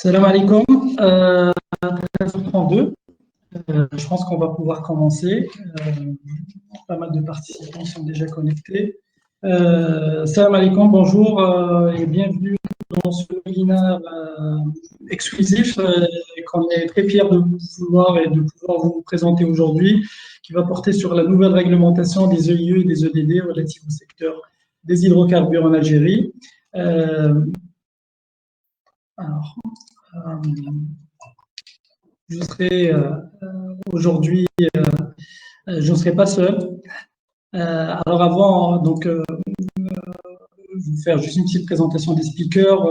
Salam alaikum. 13h32. Je pense qu'on va pouvoir commencer. Pas mal de participants sont déjà connectés. Salam alaikum, bonjour et bienvenue dans ce webinaire exclusif qu'on est très fiers de pouvoir vous présenter aujourd'hui, qui va porter sur la nouvelle réglementation des EIE et des EDD relative au secteur des hydrocarbures en Algérie. Je serai aujourd'hui, je ne serai pas seul. Alors avant, donc, je vais vous faire juste une petite présentation des speakers.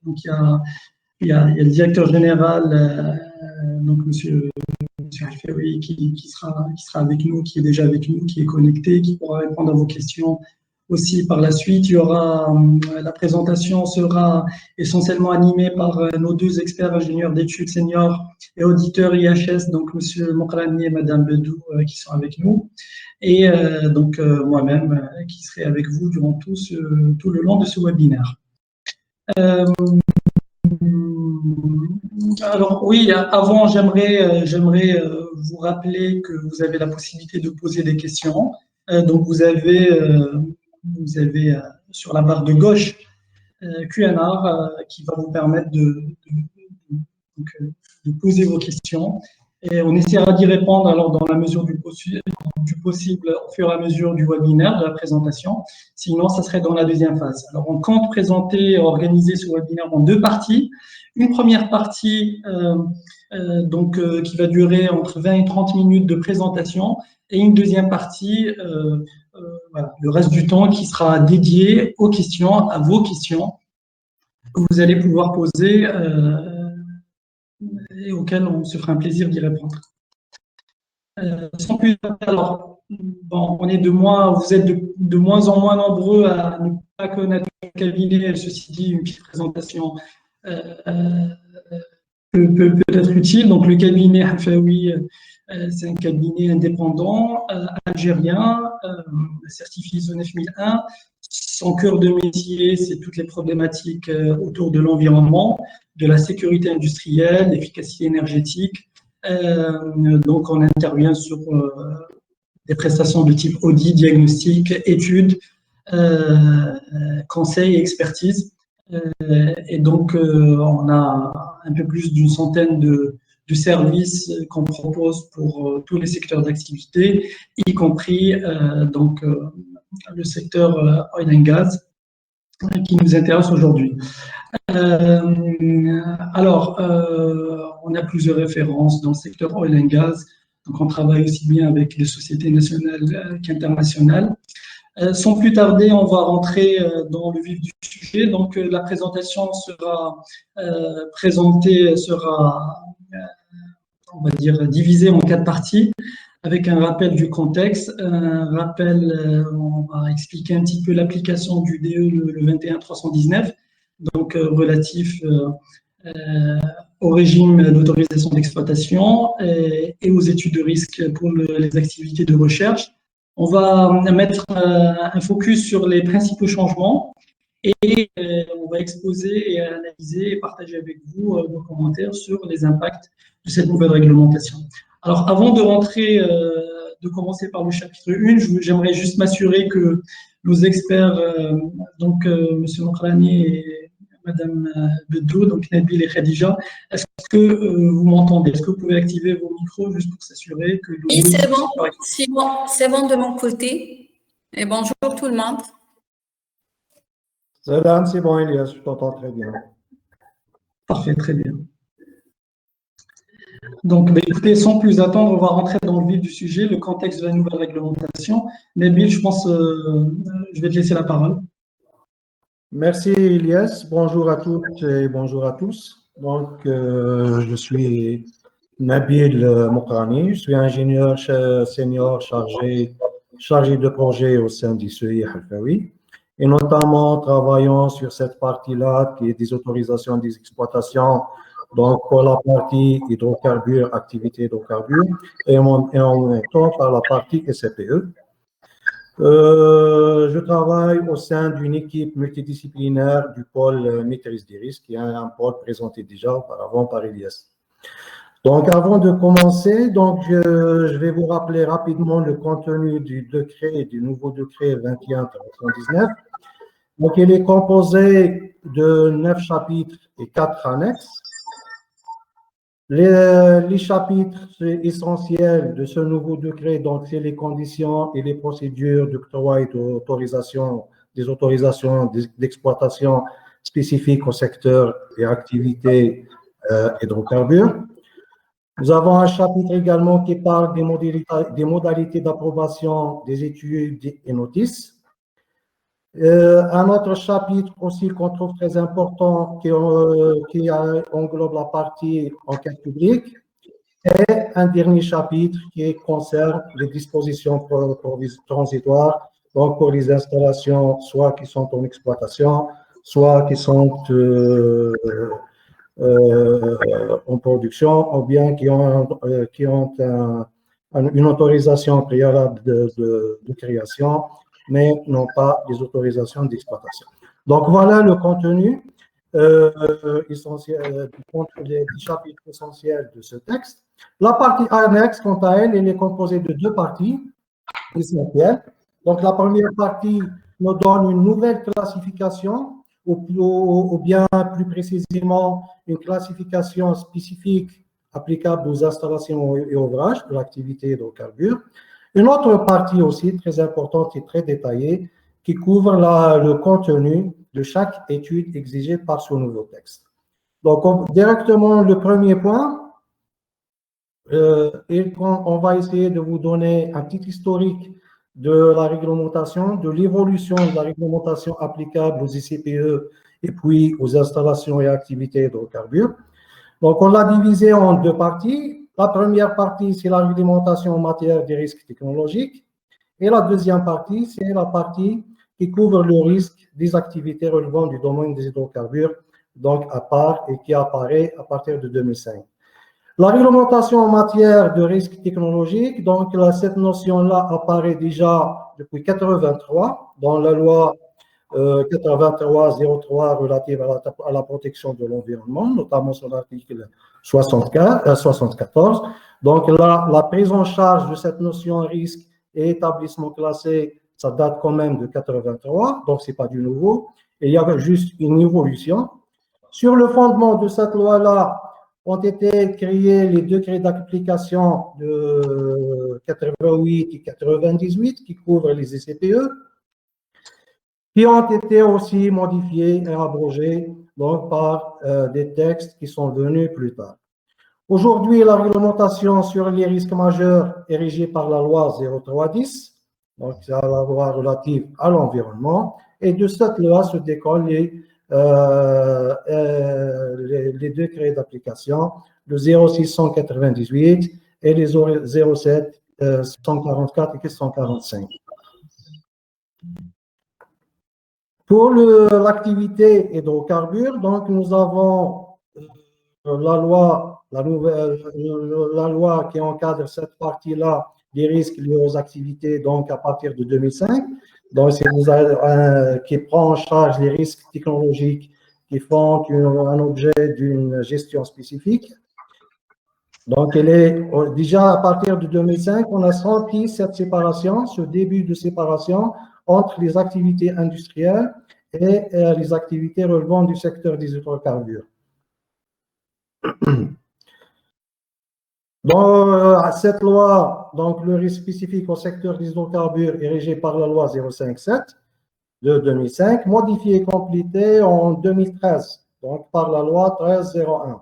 Donc il y a le directeur général, donc Monsieur Alfaoui, qui sera avec nous, qui est déjà avec nous, qui est connecté, qui pourra répondre à vos questions aussi par la suite. Il y aura, la présentation sera essentiellement animée par nos deux experts ingénieurs d'études seniors et auditeurs IHS, donc M. Mokrani et Mme Bedou, qui sont avec nous, et donc moi-même qui serai avec vous durant tout le long de ce webinaire. Alors oui, avant, j'aimerais vous rappeler que vous avez la possibilité de poser des questions. Donc vous avez sur la barre de gauche Q&A qui va vous permettre de poser vos questions. Et on essaiera d'y répondre alors dans la mesure du possible au fur et à mesure du webinaire, de la présentation. Sinon, ça serait dans la deuxième phase. Alors, on compte organiser ce webinaire en deux parties. Une première partie qui va durer entre 20 et 30 minutes de présentation, et une deuxième partie, voilà, le reste du temps qui sera dédié aux questions, à vos questions que vous allez pouvoir poser et auxquelles on se fera un plaisir d'y répondre. Sans plus tarder, alors, bon, vous êtes de moins en moins nombreux à ne pas connaître le cabinet. Ceci dit, une petite présentation peut être utile. Donc, le cabinet Alfaoui, c'est un cabinet indépendant, algérien, certifié ISO 9001. Son cœur de métier, c'est toutes les problématiques autour de l'environnement, de la sécurité industrielle, l'efficacité énergétique. Donc, on intervient sur des prestations de type audit, diagnostic, études, conseil et expertise. Et donc, on a un peu plus d'une centaine de services qu'on propose pour tous les secteurs d'activité, y compris le secteur oil and gas qui nous intéresse aujourd'hui. Alors, on a plusieurs références dans le secteur oil and gas, donc on travaille aussi bien avec les sociétés nationales qu'internationales. Sans plus tarder, on va rentrer dans le vif du sujet. Donc, la présentation sera on va dire, divisée en 4 parties, avec un rappel du contexte, on va expliquer un petit peu l'application du DE, le 21319, donc relatif au régime d'autorisation d'exploitation et aux études de risque pour les activités de recherche. On va mettre un focus sur les principaux changements et on va exposer et analyser et partager avec vous nos commentaires sur les impacts de cette nouvelle réglementation. Alors, avant de commencer par le chapitre 1, j'aimerais juste m'assurer que nos experts, M. Mokrani et Mme Bedou, donc Nabil et Khadija, est-ce que vous m'entendez? Est-ce que vous pouvez activer vos micros juste pour s'assurer que... Oui, c'est bon. C'est bon de mon côté. Et bonjour tout le monde. Salam, c'est bon, Elias, je t'entends très bien. Parfait, très bien. Donc, écoutez, sans plus attendre, on va rentrer dans le vif du sujet, le contexte de la nouvelle réglementation. Nabil, je pense, je vais te laisser la parole. Merci, Elias. Bonjour à toutes et bonjour à tous. Donc, je suis Nabil Mokrani, je suis ingénieur senior chargé de projet au sein d'ISEI Alfaoui, et notamment travaillant sur cette partie-là qui est des autorisations des exploitations, donc pour la partie hydrocarbures, activité hydrocarbures, et en même temps par la partie SCPE. Je travaille au sein d'une équipe multidisciplinaire du pôle maîtrise des risques, qui est un pôle présenté déjà auparavant par Elias. Donc, avant de commencer, donc, je vais vous rappeler rapidement le contenu du décret, du nouveau décret 21-319. Donc, il est composé de 9 chapitres et 4 annexes. Les chapitres essentiels de ce nouveau décret, donc, c'est les conditions et les procédures d'octroi et d'autorisation, des autorisations d'exploitation spécifiques au secteur et activités hydrocarbures. Nous avons un chapitre également qui parle des modalités d'approbation des études et notices. Un autre chapitre aussi qu'on trouve très important qui englobe la partie enquête publique. Et un dernier chapitre qui concerne les dispositions transitoires, donc pour les installations soit qui sont en exploitation, soit qui sont en production, ou bien qui ont une autorisation préalable de création, mais n'ont pas les autorisations d'exploitation. Donc, voilà le contenu essentiel, des chapitres essentiels de ce texte. La partie annexe, quant à elle, elle est composée de 2 parties essentielles. Donc, la première partie nous donne une nouvelle classification, ou bien plus précisément une classification spécifique applicable aux installations et ouvrages de l'activité hydrocarbures. Une autre partie aussi très importante et très détaillée qui couvre le contenu de chaque étude exigée par ce nouveau texte. Donc, directement, le premier point, on va essayer de vous donner un petit historique de la réglementation, de l'évolution de la réglementation applicable aux ICPE et puis aux installations et activités hydrocarbures. Donc, on l'a divisé en 2 parties. La première partie, c'est la réglementation en matière des risques technologiques. Et la deuxième partie, c'est la partie qui couvre le risque des activités relevant du domaine des hydrocarbures, donc à part et qui apparaît à partir de 2005. La réglementation en matière de risques technologiques, donc cette notion-là apparaît déjà depuis 1983 dans la loi 83-03 relative à la protection de l'environnement, notamment sur l'article 74. Donc la prise en charge de cette notion risque et établissement classé, ça date quand même de 1983, donc c'est pas du nouveau. Il y a juste une évolution. Sur le fondement de cette loi-là, ont été créés les décrets d'application de 88 et 98 qui couvrent les ICPE, qui ont été aussi modifiés et abrogés donc, par des textes qui sont venus plus tard. Aujourd'hui, la réglementation sur les risques majeurs est régie par la loi 0310, donc c'est la loi relative à l'environnement, et de cette loi se décollent les décrets d'application, le 0698 et les 07 144 et 145. Pour l'activité hydrocarbures, donc nous avons la loi qui encadre cette partie-là des risques liés aux activités, donc à partir de 2005. Donc, qui prend en charge les risques technologiques qui font un objet d'une gestion spécifique. Donc, déjà à partir de 2005, on a senti cette séparation, ce début de séparation entre les activités industrielles et les activités relevant du secteur des hydrocarbures. Dans cette loi, donc le risque spécifique au secteur des hydrocarbures est régi par la loi 057 de 2005, modifiée et complétée en 2013, donc par la loi 1301.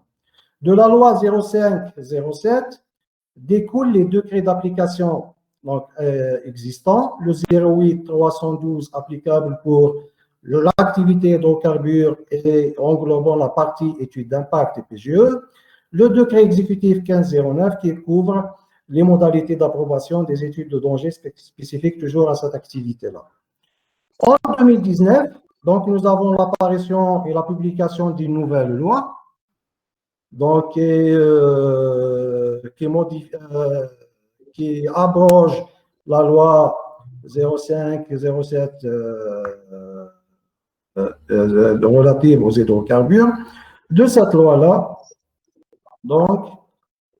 De la loi 0507 découlent les décrets d'application existants, le 08-312 applicable pour l'activité hydrocarbures et englobant la partie étude d'impact et PGE, le décret exécutif 1509 qui couvre les modalités d'approbation des études de danger spécifiques toujours à cette activité-là. En 2019, donc, nous avons l'apparition et la publication d'une nouvelle loi donc, qui abroge la loi 05, 07 relative aux hydrocarbures. De cette loi-là, donc,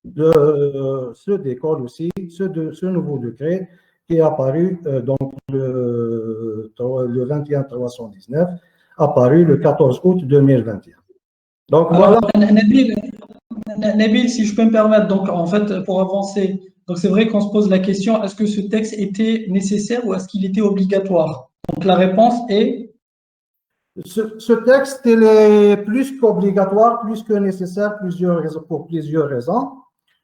se découle aussi ce nouveau décret qui est apparu donc le 21-319, apparu le 14 août 2021. Donc, alors, voilà. Nabil, si je peux me permettre, donc en fait, pour avancer, donc c'est vrai qu'on se pose la question, est-ce que ce texte était nécessaire ou est-ce qu'il était obligatoire? Donc la réponse est Ce texte, il est plus qu'obligatoire, plus que nécessaire pour plusieurs raisons.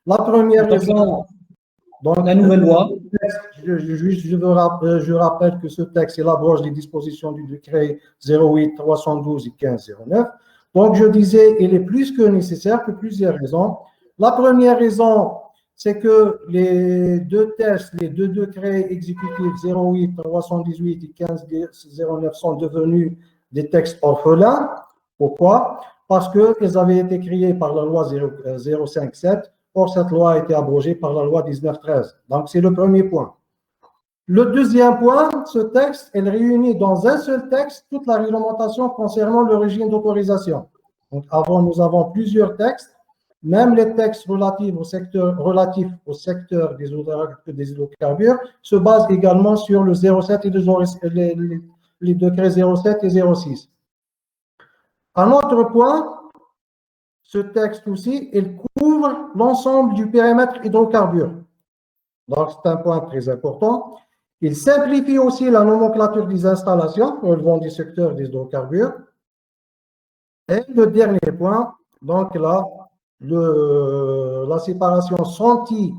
La première raison, donc, la nouvelle loi. Je rappelle que ce texte, il abroge les dispositions du décret 08-312 et 15-09. Donc, je disais, il est plus que nécessaire pour plusieurs raisons. La première raison, c'est que les deux textes, les deux décrets exécutifs 08-318 et 15-09 sont devenus des textes orphelins. Pourquoi? Parce qu'ils avaient été créés par la loi 057. Or, cette loi a été abrogée par la loi 1913. Donc, c'est le premier point. Le deuxième point, ce texte, elle réunit dans un seul texte toute la réglementation concernant le régime d'autorisation. Donc, avant, nous avons plusieurs textes, même les textes relatifs au secteur des hydrocarbures se basent également sur le 07 et les décrets 07 et 06. Un autre point, ce texte aussi, il couvre l'ensemble du périmètre hydrocarbures. Donc, c'est un point très important. Il simplifie aussi la nomenclature des installations relevant du secteur des hydrocarbures. Et le dernier point, donc là, la séparation sentie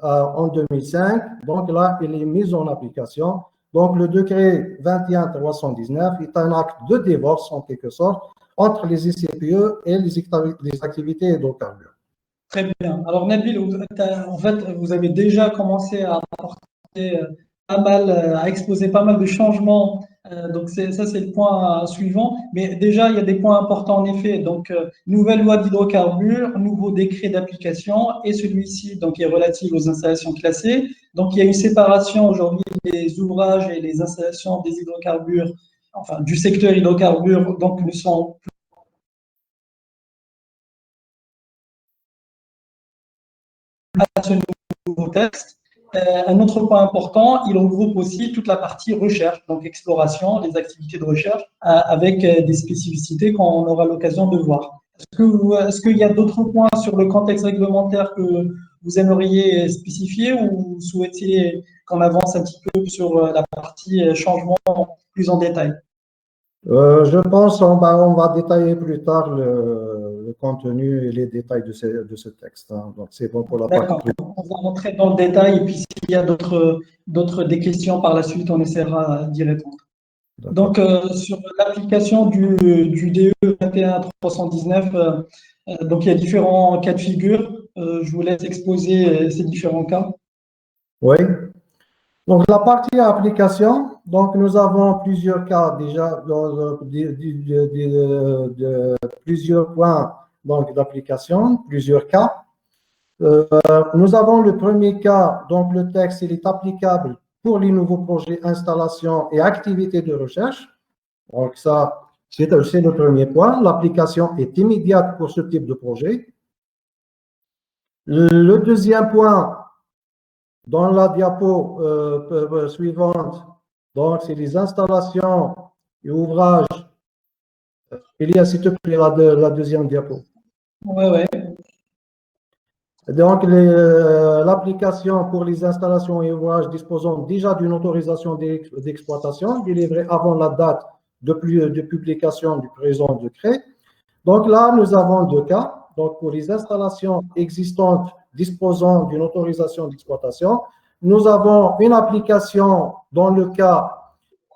en 2005, donc là, elle est mise en application. Donc, le décret 21-319 est un acte de divorce, en quelque sorte, entre les ICPE et les activités hydrocarbures. Très bien. Alors, Nabil, en fait, vous avez déjà commencé à apporter à exposer pas mal de changements. Donc, ça, c'est le point suivant. Mais déjà, il y a des points importants en effet. Donc, nouvelle loi d'hydrocarbures, nouveau décret d'application et celui-ci, donc, est relatif aux installations classées. Donc, il y a une séparation aujourd'hui des ouvrages et les installations des hydrocarbures, enfin, du secteur hydrocarbures, donc, ne sont à ce nouveau texte. Un autre point important, il regroupe aussi toute la partie recherche, donc exploration, les activités de recherche, avec des spécificités qu'on aura l'occasion de voir. Est-ce qu'il y a d'autres points sur le contexte réglementaire que vous aimeriez spécifier ou vous souhaitiez qu'on avance un petit peu sur la partie changement plus en détail? Je pense qu'on va détailler plus tard le contenu et les détails de ce texte. Hein. Donc, c'est bon pour la partie. D'accord, on va rentrer dans le détail et puis s'il y a des questions par la suite, on essaiera d'y répondre. Donc, sur l'application du DE 21-319, donc il y a différents cas de figure. Je vous laisse exposer ces différents cas. Oui. Donc, la partie application, donc nous avons plusieurs cas déjà, plusieurs points d'application, plusieurs cas. Nous avons le premier cas, donc le texte, il est applicable pour les nouveaux projets, installations et activités de recherche. Donc, ça, c'est le premier point. L'application est immédiate pour ce type de projet. Le deuxième point, dans la diapo suivante, donc c'est les installations et ouvrages. Il y a, s'il te plaît, la deuxième diapo. Oui, oui. Donc, l'application pour les installations et ouvrages disposant déjà d'une autorisation d'exploitation délivrée avant la date de publication du présent décret. Donc là, nous avons deux cas. Donc, pour les installations existantes disposant d'une autorisation d'exploitation, nous avons une application dans le cas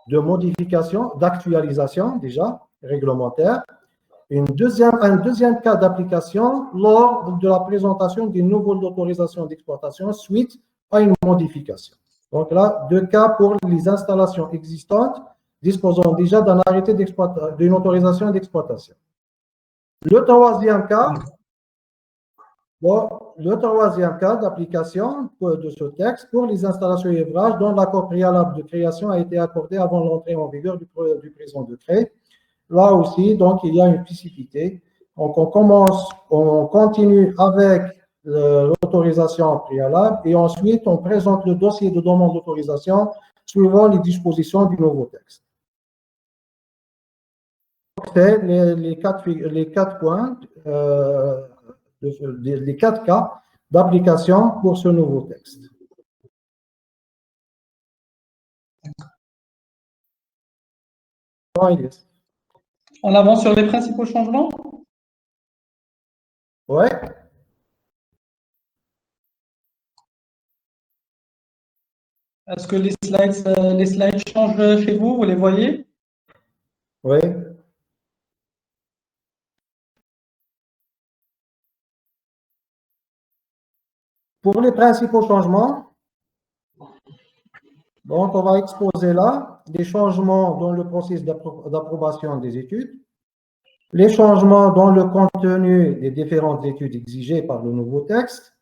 de modification, d'actualisation déjà réglementaire. Un deuxième cas d'application lors de la présentation d'une nouvelle autorisation d'exploitation suite à une modification. Donc là, deux cas pour les installations existantes disposant déjà d'un arrêté d'une autorisation d'exploitation. Le troisième cas, Bon, le troisième cas d'application de ce texte pour les installations et ouvrages dont l'accord préalable de création a été accordé avant l'entrée en vigueur du présent décret. Là aussi, donc, il y a une spécificité. Donc, on continue avec l'autorisation préalable et ensuite, on présente le dossier de demande d'autorisation suivant les dispositions du nouveau texte. C'est les quatre points, les 4 cas d'application pour ce nouveau texte. On avance sur les principaux changements? Oui. Est-ce que les slides changent chez vous? Vous les voyez? Oui. Pour les principaux changements, donc on va exposer là les changements dans le processus d'approbation des études, les changements dans le contenu des différentes études exigées par le nouveau texte,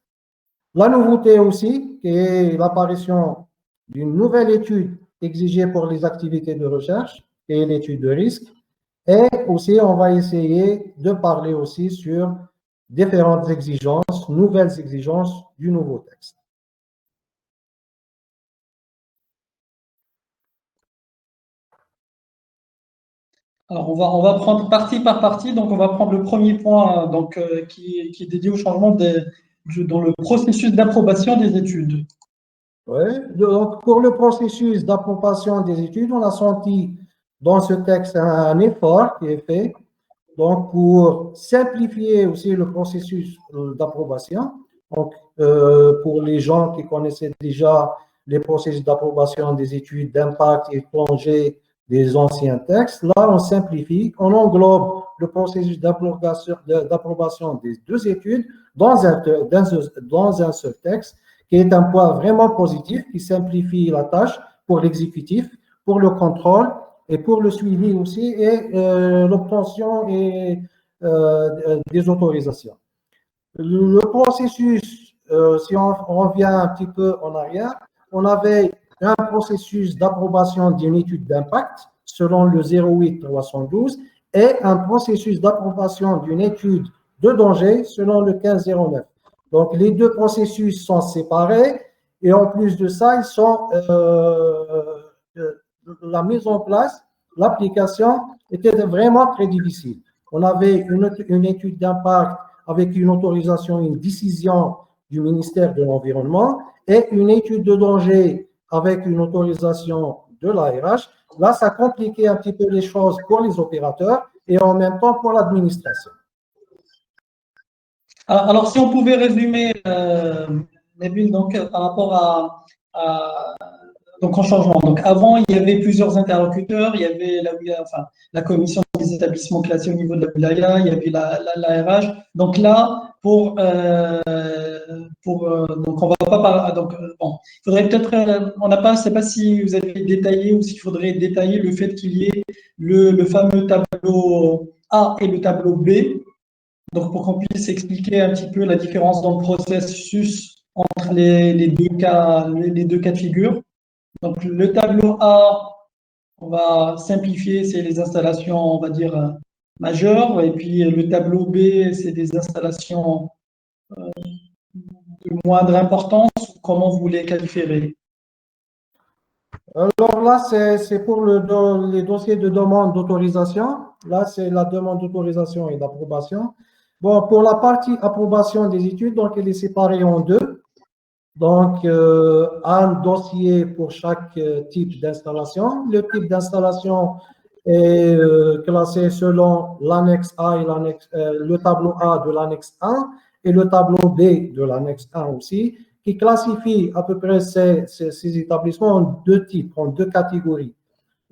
la nouveauté aussi, qui est l'apparition d'une nouvelle étude exigée pour les activités de recherche et l'étude de risque, et aussi on va essayer de parler aussi sur différentes exigences, nouvelles exigences du nouveau texte. Alors, on va prendre partie par partie. Donc, on va prendre le premier point donc, qui est dédié au changement dans le processus d'approbation des études. Oui, donc pour le processus d'approbation des études, on a senti dans ce texte un effort qui est fait donc pour simplifier aussi le processus d'approbation. Donc, pour les gens qui connaissaient déjà les processus d'approbation des études d'impact et plongée des anciens textes, là, on simplifie, on englobe le processus d'approbation des 2 études dans un seul texte, qui est un point vraiment positif, qui simplifie la tâche pour l'exécutif, pour le contrôle et pour le suivi aussi et l'obtention des autorisations. Le processus, si on revient un petit peu en arrière, on avait un processus d'approbation d'une étude d'impact selon le 08-312 et un processus d'approbation d'une étude de danger selon le 1509. Donc, les 2 processus sont séparés et en plus de ça, ils sont la mise en place, l'application était vraiment très difficile. On avait une étude d'impact avec une autorisation, une décision du ministère de l'Environnement et une étude de danger avec une autorisation de l'ARH. Là, ça compliquait un petit peu les choses pour les opérateurs et en même temps pour l'administration. Alors, si on pouvait résumer, Nabil, donc, par rapport donc, en changement. Donc, avant, il y avait plusieurs interlocuteurs. Il y avait la commission des établissements classés au niveau de la wilaya, il y avait l'ARH. Donc là, donc on va pas parler. Donc, bon, il faudrait peut-être, on n'a pas, je ne sais pas si vous avez détaillé ou s'il faudrait détailler le fait qu'il y ait le fameux tableau A et le tableau B. Donc, pour qu'on puisse expliquer un petit peu la différence dans le processus entre les 2 cas de figure. Donc, le tableau A, on va simplifier, c'est les installations, on va dire, majeures. Et puis, le tableau B, c'est des installations de moindre importance. Comment vous les qualifierez? Alors là, c'est pour les dossiers de demande d'autorisation. Là, c'est la demande d'autorisation et d'approbation. Bon, pour la partie approbation des études, donc elle est séparée en 2. Donc, un dossier pour chaque type d'installation. Le type d'installation est classé selon l'annexe A et le tableau A de l'annexe 1 et le tableau B de l'annexe 1 aussi, qui classifie à peu près ces établissements en 2 types, en 2 catégories.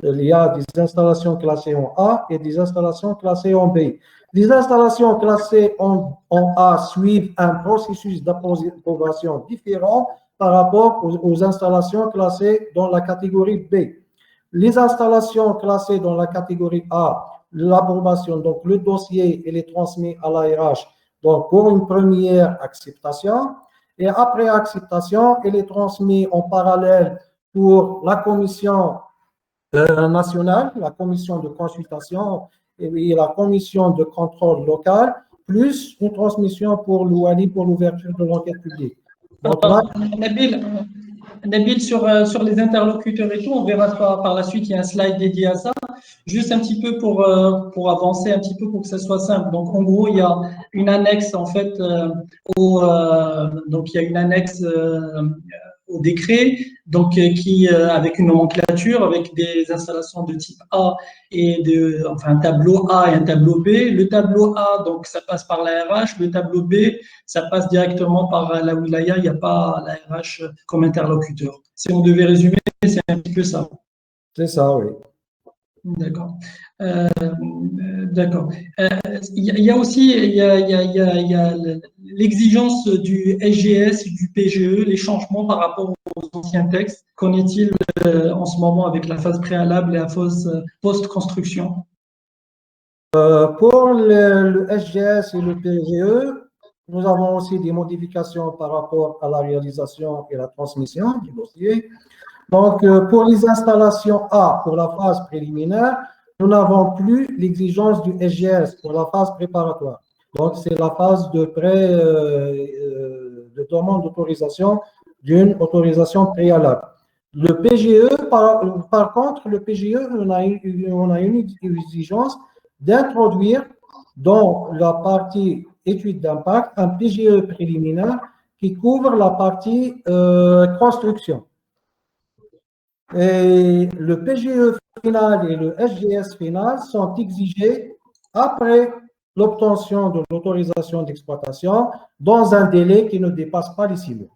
Il y a des installations classées en A et des installations classées en B. Les installations classées en A suivent un processus d'approbation différent par rapport aux installations classées dans la catégorie B. Les installations classées dans la catégorie A, l'approbation, donc le dossier, il est transmis à l'ARH Donc, pour une première acceptation, et après acceptation, il est transmis en parallèle pour la commission nationale, la commission de consultation et la commission de contrôle local, plus une transmission pour l'OALI pour l'ouverture de l'enquête publique. Donc là, Nabil, sur les interlocuteurs et tout, on verra par la suite, il y a un slide dédié à ça. Juste un petit peu pour avancer un petit peu pour que ça soit simple. Donc, en gros, il y a une annexe, en fait, donc il y a une annexe au décret, donc qui avec une nomenclature, avec des installations de type A et enfin un tableau A et un tableau B. Le tableau A, donc ça passe par la RH. Le tableau B, ça passe directement par la wilaya. Il n'y a pas la RH comme interlocuteur. Si on devait résumer, c'est un petit peu ça. C'est ça, oui. D'accord. D'accord. Il y a aussi l'exigence du SGS et du PGE, les changements par rapport aux anciens textes. Qu'en est-il en ce moment avec la phase préalable et la phase post-construction? Pour le SGS et le PGE, nous avons aussi des modifications par rapport à la réalisation et la transmission du dossier. Donc, pour les installations A, pour la phase préliminaire, nous n'avons plus l'exigence du SGS pour la phase préparatoire. Donc, c'est la phase de de demande d'autorisation d'une autorisation préalable. Le PGE, par contre, le PGE, on a une exigence d'introduire dans la partie étude d'impact un PGE préliminaire qui couvre la partie construction. Et le PGE final et le SGS final sont exigés après l'obtention de l'autorisation d'exploitation dans un délai qui ne dépasse pas les 6 mois.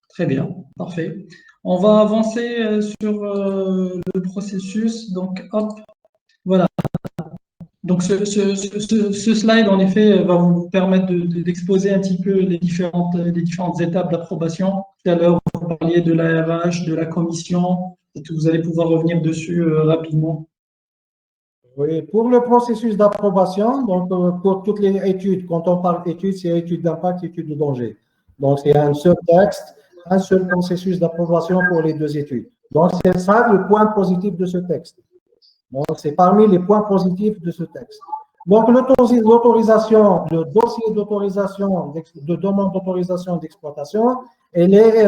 Très bien, parfait. On va avancer sur le processus. Donc, hop, voilà. Donc, ce slide, en effet, va vous permettre d'exposer un petit peu les différentes étapes d'approbation. Tout à l'heure, vous parliez de la RH, de la commission, et que vous allez pouvoir revenir dessus rapidement. Oui, pour le processus d'approbation, donc pour toutes les études, quand on parle d'études, c'est études d'impact, études de danger. Donc, c'est un seul texte, un seul processus d'approbation pour les deux études. Donc, c'est ça le point positif de ce texte. Donc, c'est parmi les points positifs de ce texte. Donc, l'autorisation, le dossier d'autorisation, de demande d'autorisation d'exploitation, elle est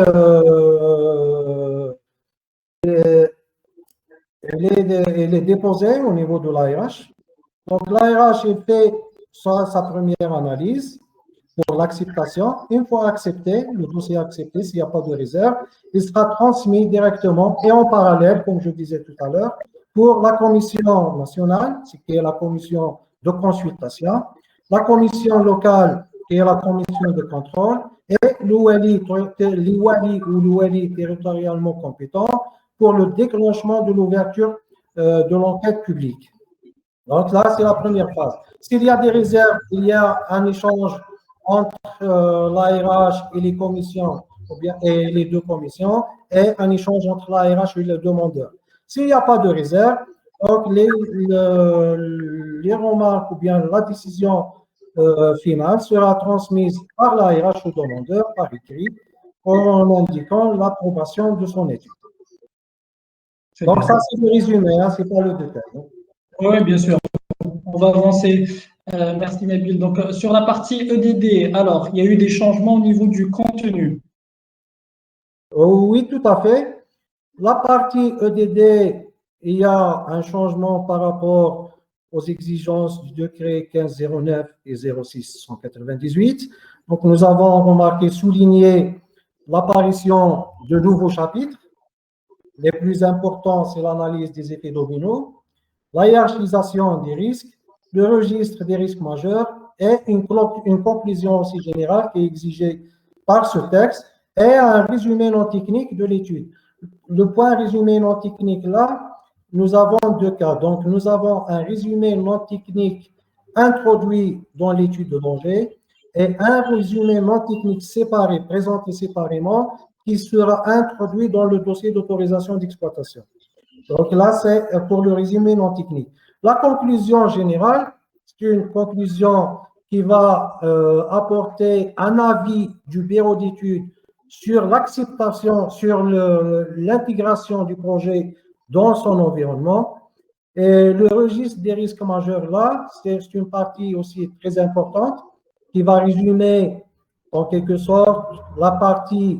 déposée au niveau de l'ARH. Donc, l'ARH fait sa première analyse pour l'acceptation. Une fois accepté, le dossier accepté, s'il n'y a pas de réserve, il sera transmis directement et en parallèle, comme je disais tout à l'heure, pour la commission nationale, qui est la commission de consultation, la commission locale, qui est la commission de contrôle, et l'OALI ou l'OALI territorialement compétent pour le déclenchement de l'ouverture de l'enquête publique. Donc là, c'est la première phase. S'il y a des réserves, il y a un échange entre l'ARH et les commissions, et les deux commissions, et un échange entre l'ARH et le demandeur. S'il n'y a pas de réserve, donc les remarques ou bien la décision finale sera transmise par l'ARH au demandeur par écrit en indiquant l'approbation de son étude. Donc ça, c'est le résumé, hein, ce n'est pas le détail. Hein. Oui, bien sûr. On va avancer. Merci Nabil. Donc, sur la partie EDD, alors, il y a eu des changements au niveau du contenu. Oui, tout à fait. La partie EDD, il y a un changement par rapport aux exigences du décret 1509 et 0698. Donc, nous avons remarqué, souligné l'apparition de nouveaux chapitres. Les plus importants, c'est l'analyse des effets dominos, la hiérarchisation des risques, le registre des risques majeurs et une conclusion aussi générale qui est exigée par ce texte et un résumé non technique de l'étude. Le point résumé non technique là, nous avons deux cas. Donc, nous avons un résumé non technique introduit dans l'étude de danger et un résumé non technique séparé, présenté séparément, qui sera introduit dans le dossier d'autorisation d'exploitation. Donc là, c'est pour le résumé non technique. La conclusion générale, c'est une conclusion qui va apporter un avis du bureau d'études sur l'acceptation, sur l'intégration du projet dans son environnement. Et le registre des risques majeurs, là, c'est une partie aussi très importante qui va résumer en quelque sorte la partie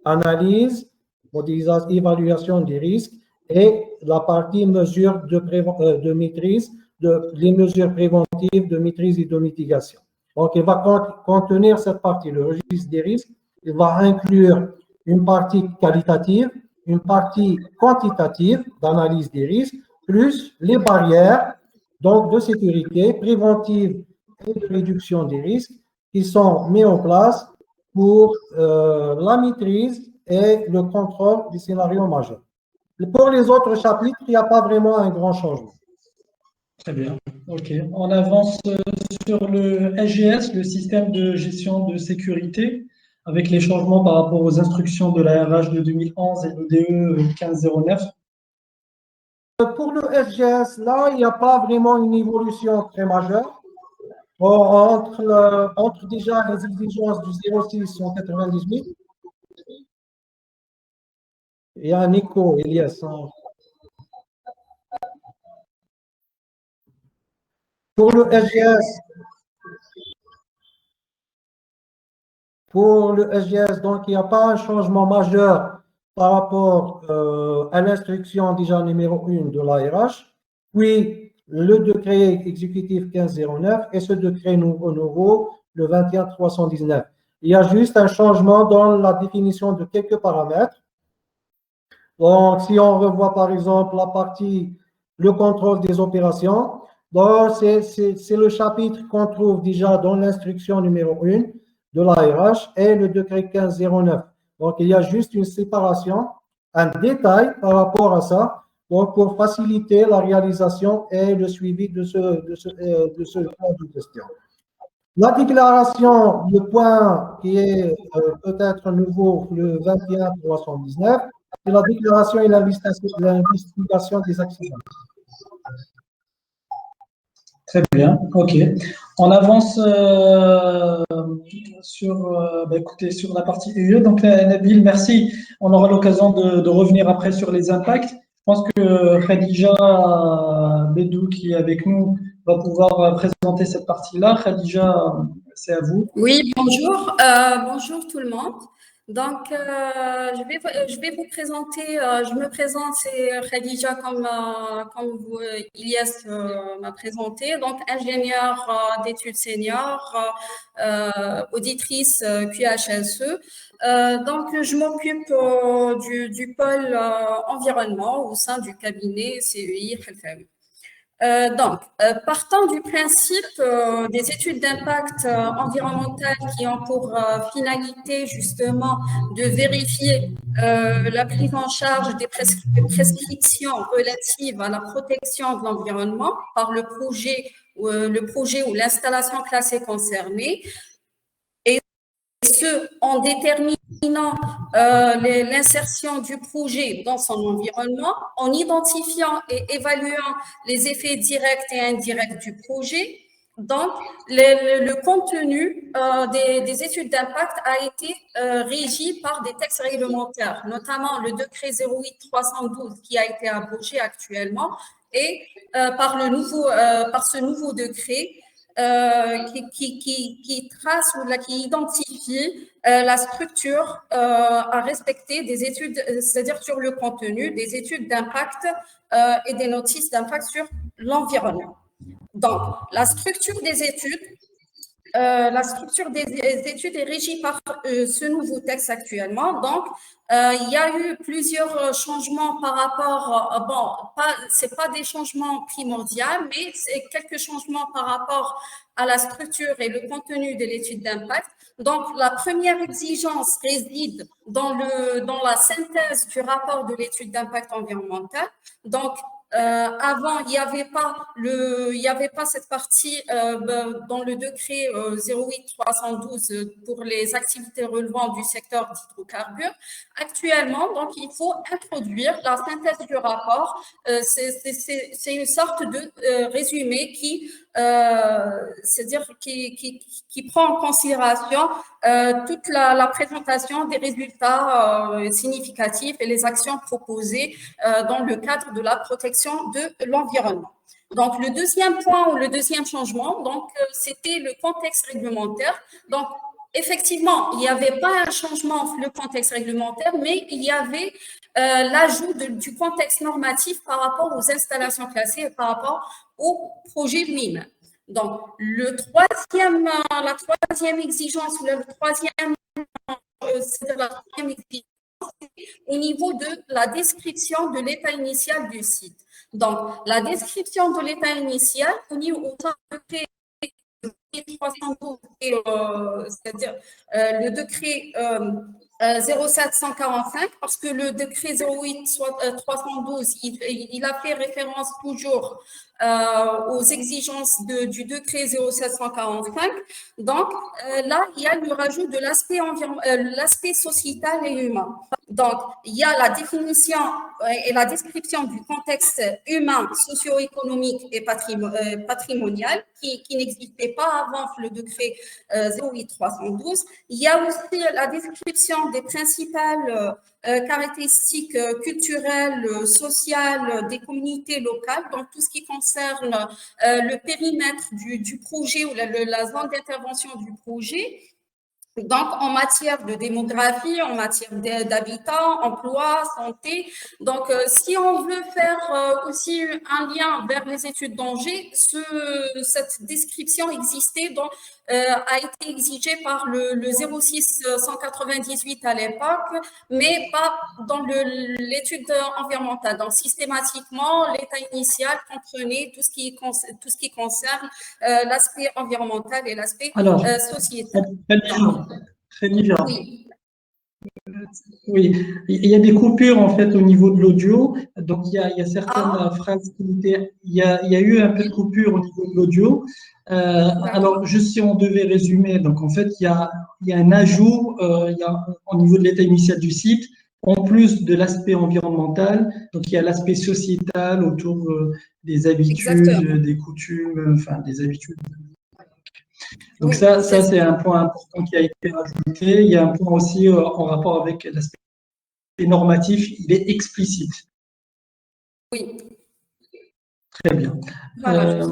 analyse, modélisation, évaluation des risques et la partie mesure de maîtrise, les mesures préventives de maîtrise et de mitigation. Donc, il va contenir cette partie, le registre des risques. Il va inclure une partie qualitative, une partie quantitative d'analyse des risques, plus les barrières donc de sécurité préventive et de réduction des risques qui sont mis en place pour la maîtrise et le contrôle des scénarios majeurs. Pour les autres chapitres, il n'y a pas vraiment un grand changement. Très bien. OK. On avance sur le SGS, le système de gestion de sécurité, avec les changements par rapport aux instructions de la RH de 2011 et l'ODE 1509. Pour le SGS, là, il n'y a pas vraiment une évolution très majeure. Entre déjà les exigences du 06 en 98, il y a un écho, Elias. Pour le SGS, donc il n'y a pas un changement majeur par rapport à l'instruction déjà numéro 1 de l'ARH, puis le décret exécutif 1509 et ce décret nouveau, le 21319. Il y a juste un changement dans la définition de quelques paramètres. Donc, si on revoit par exemple la partie le contrôle des opérations, c'est le chapitre qu'on trouve déjà dans l'instruction numéro 1 de l'ARH et le décret 1509. Donc, il y a juste une séparation, un détail par rapport à ça, donc pour faciliter la réalisation et le suivi de ce plan de gestion. La déclaration, le point qui est peut-être nouveau, le 21319, c'est la déclaration et l'investigation des accidents. Très bien, OK. On avance écoutez, sur la partie UE. Donc, Nabil, merci. On aura l'occasion de revenir après sur les impacts. Je pense que Khadija Bedou, qui est avec nous, va pouvoir présenter cette partie-là. Khadija, c'est à vous. Oui, bonjour. Bonjour tout le monde. Donc, je vais vous présenter, je me présente, c'est Khadija comme Ilyes m'a présenté, donc ingénieure d'études seniors, auditrice QHSE. Donc, je m'occupe du pôle environnement au sein du cabinet CEI Khelfaoui. Partant du principe des études d'impact environnemental qui ont pour finalité justement de vérifier la prise en charge des prescriptions relatives à la protection de l'environnement par le projet ou l'installation classée concernée, et ce en déterminant l'insertion du projet dans son environnement, en identifiant et évaluant les effets directs et indirects du projet. Donc, le contenu des études d'impact a été régi par des textes réglementaires, notamment le décret 08-312 qui a été abrogé actuellement et par ce nouveau décret qui trace ou qui identifie la structure à respecter des études, c'est-à-dire sur le contenu des études d'impact et des notices d'impact sur l'environnement. Donc, la structure des études est régie par ce nouveau texte actuellement. Donc, il y a eu plusieurs changements par rapport, c'est pas des changements primordiaux, mais c'est quelques changements par rapport à la structure et le contenu de l'étude d'impact. Donc, la première exigence réside dans la synthèse du rapport de l'étude d'impact environnemental. Donc, avant, il n'y avait pas cette partie dans le décret 08-312 pour les activités relevant du secteur d'hydrocarbures. Actuellement, donc, il faut introduire la synthèse du rapport. C'est une sorte de résumé qui c'est-à-dire qui prend en considération toute la présentation des résultats significatifs et les actions proposées dans le cadre de la protection de l'environnement. Donc, le deuxième point ou le deuxième changement, donc, c'était le contexte réglementaire. Donc, effectivement, il n'y avait pas un changement le contexte réglementaire, mais il y avait l'ajout du contexte normatif par rapport aux installations classées et par rapport au projet lui-même. Donc, la troisième exigence ou la troisième exigence au niveau de la description de l'état initial du site. Donc, la description de l'état initial au niveau au décret 312, c'est-à-dire le décret 0745, parce que le décret 08-312, il a fait référence toujours aux exigences du décret 0745. Donc, là, il y a le rajout de l'aspect sociétal et humain. Donc, il y a la définition et la description du contexte humain, socio-économique et patrimonial qui n'existait pas avant le décret 08-312. Il y a aussi la description des principales caractéristiques culturelles, sociales des communautés locales, donc tout ce qui concerne le périmètre du projet ou la zone d'intervention du projet. Donc, en matière de démographie, en matière d'habitat, emploi, santé. Donc, si on veut faire aussi un lien vers les études d'Angers, cette description existait, donc, a été exigée par le 06-198 à l'époque, mais pas dans l'étude environnementale. Donc, systématiquement, l'état initial comprenait tout ce qui concerne l'aspect environnemental et l'aspect sociétal. Très différent. Oui. Oui, il y a des coupures en fait au niveau de l'audio. Donc il y a certaines phrases qui étaient. Il y a eu un peu de coupure au niveau de l'audio. Alors juste si on devait résumer, donc en fait il y a un ajout au niveau de l'état initial du site, en plus de l'aspect environnemental. Donc il y a l'aspect sociétal autour des habitudes, des coutumes, enfin des habitudes. Donc ça c'est un point important qui a été rajouté. Il y a un point aussi en rapport avec l'aspect normatif, il est explicite. Oui. Très bien. Voilà,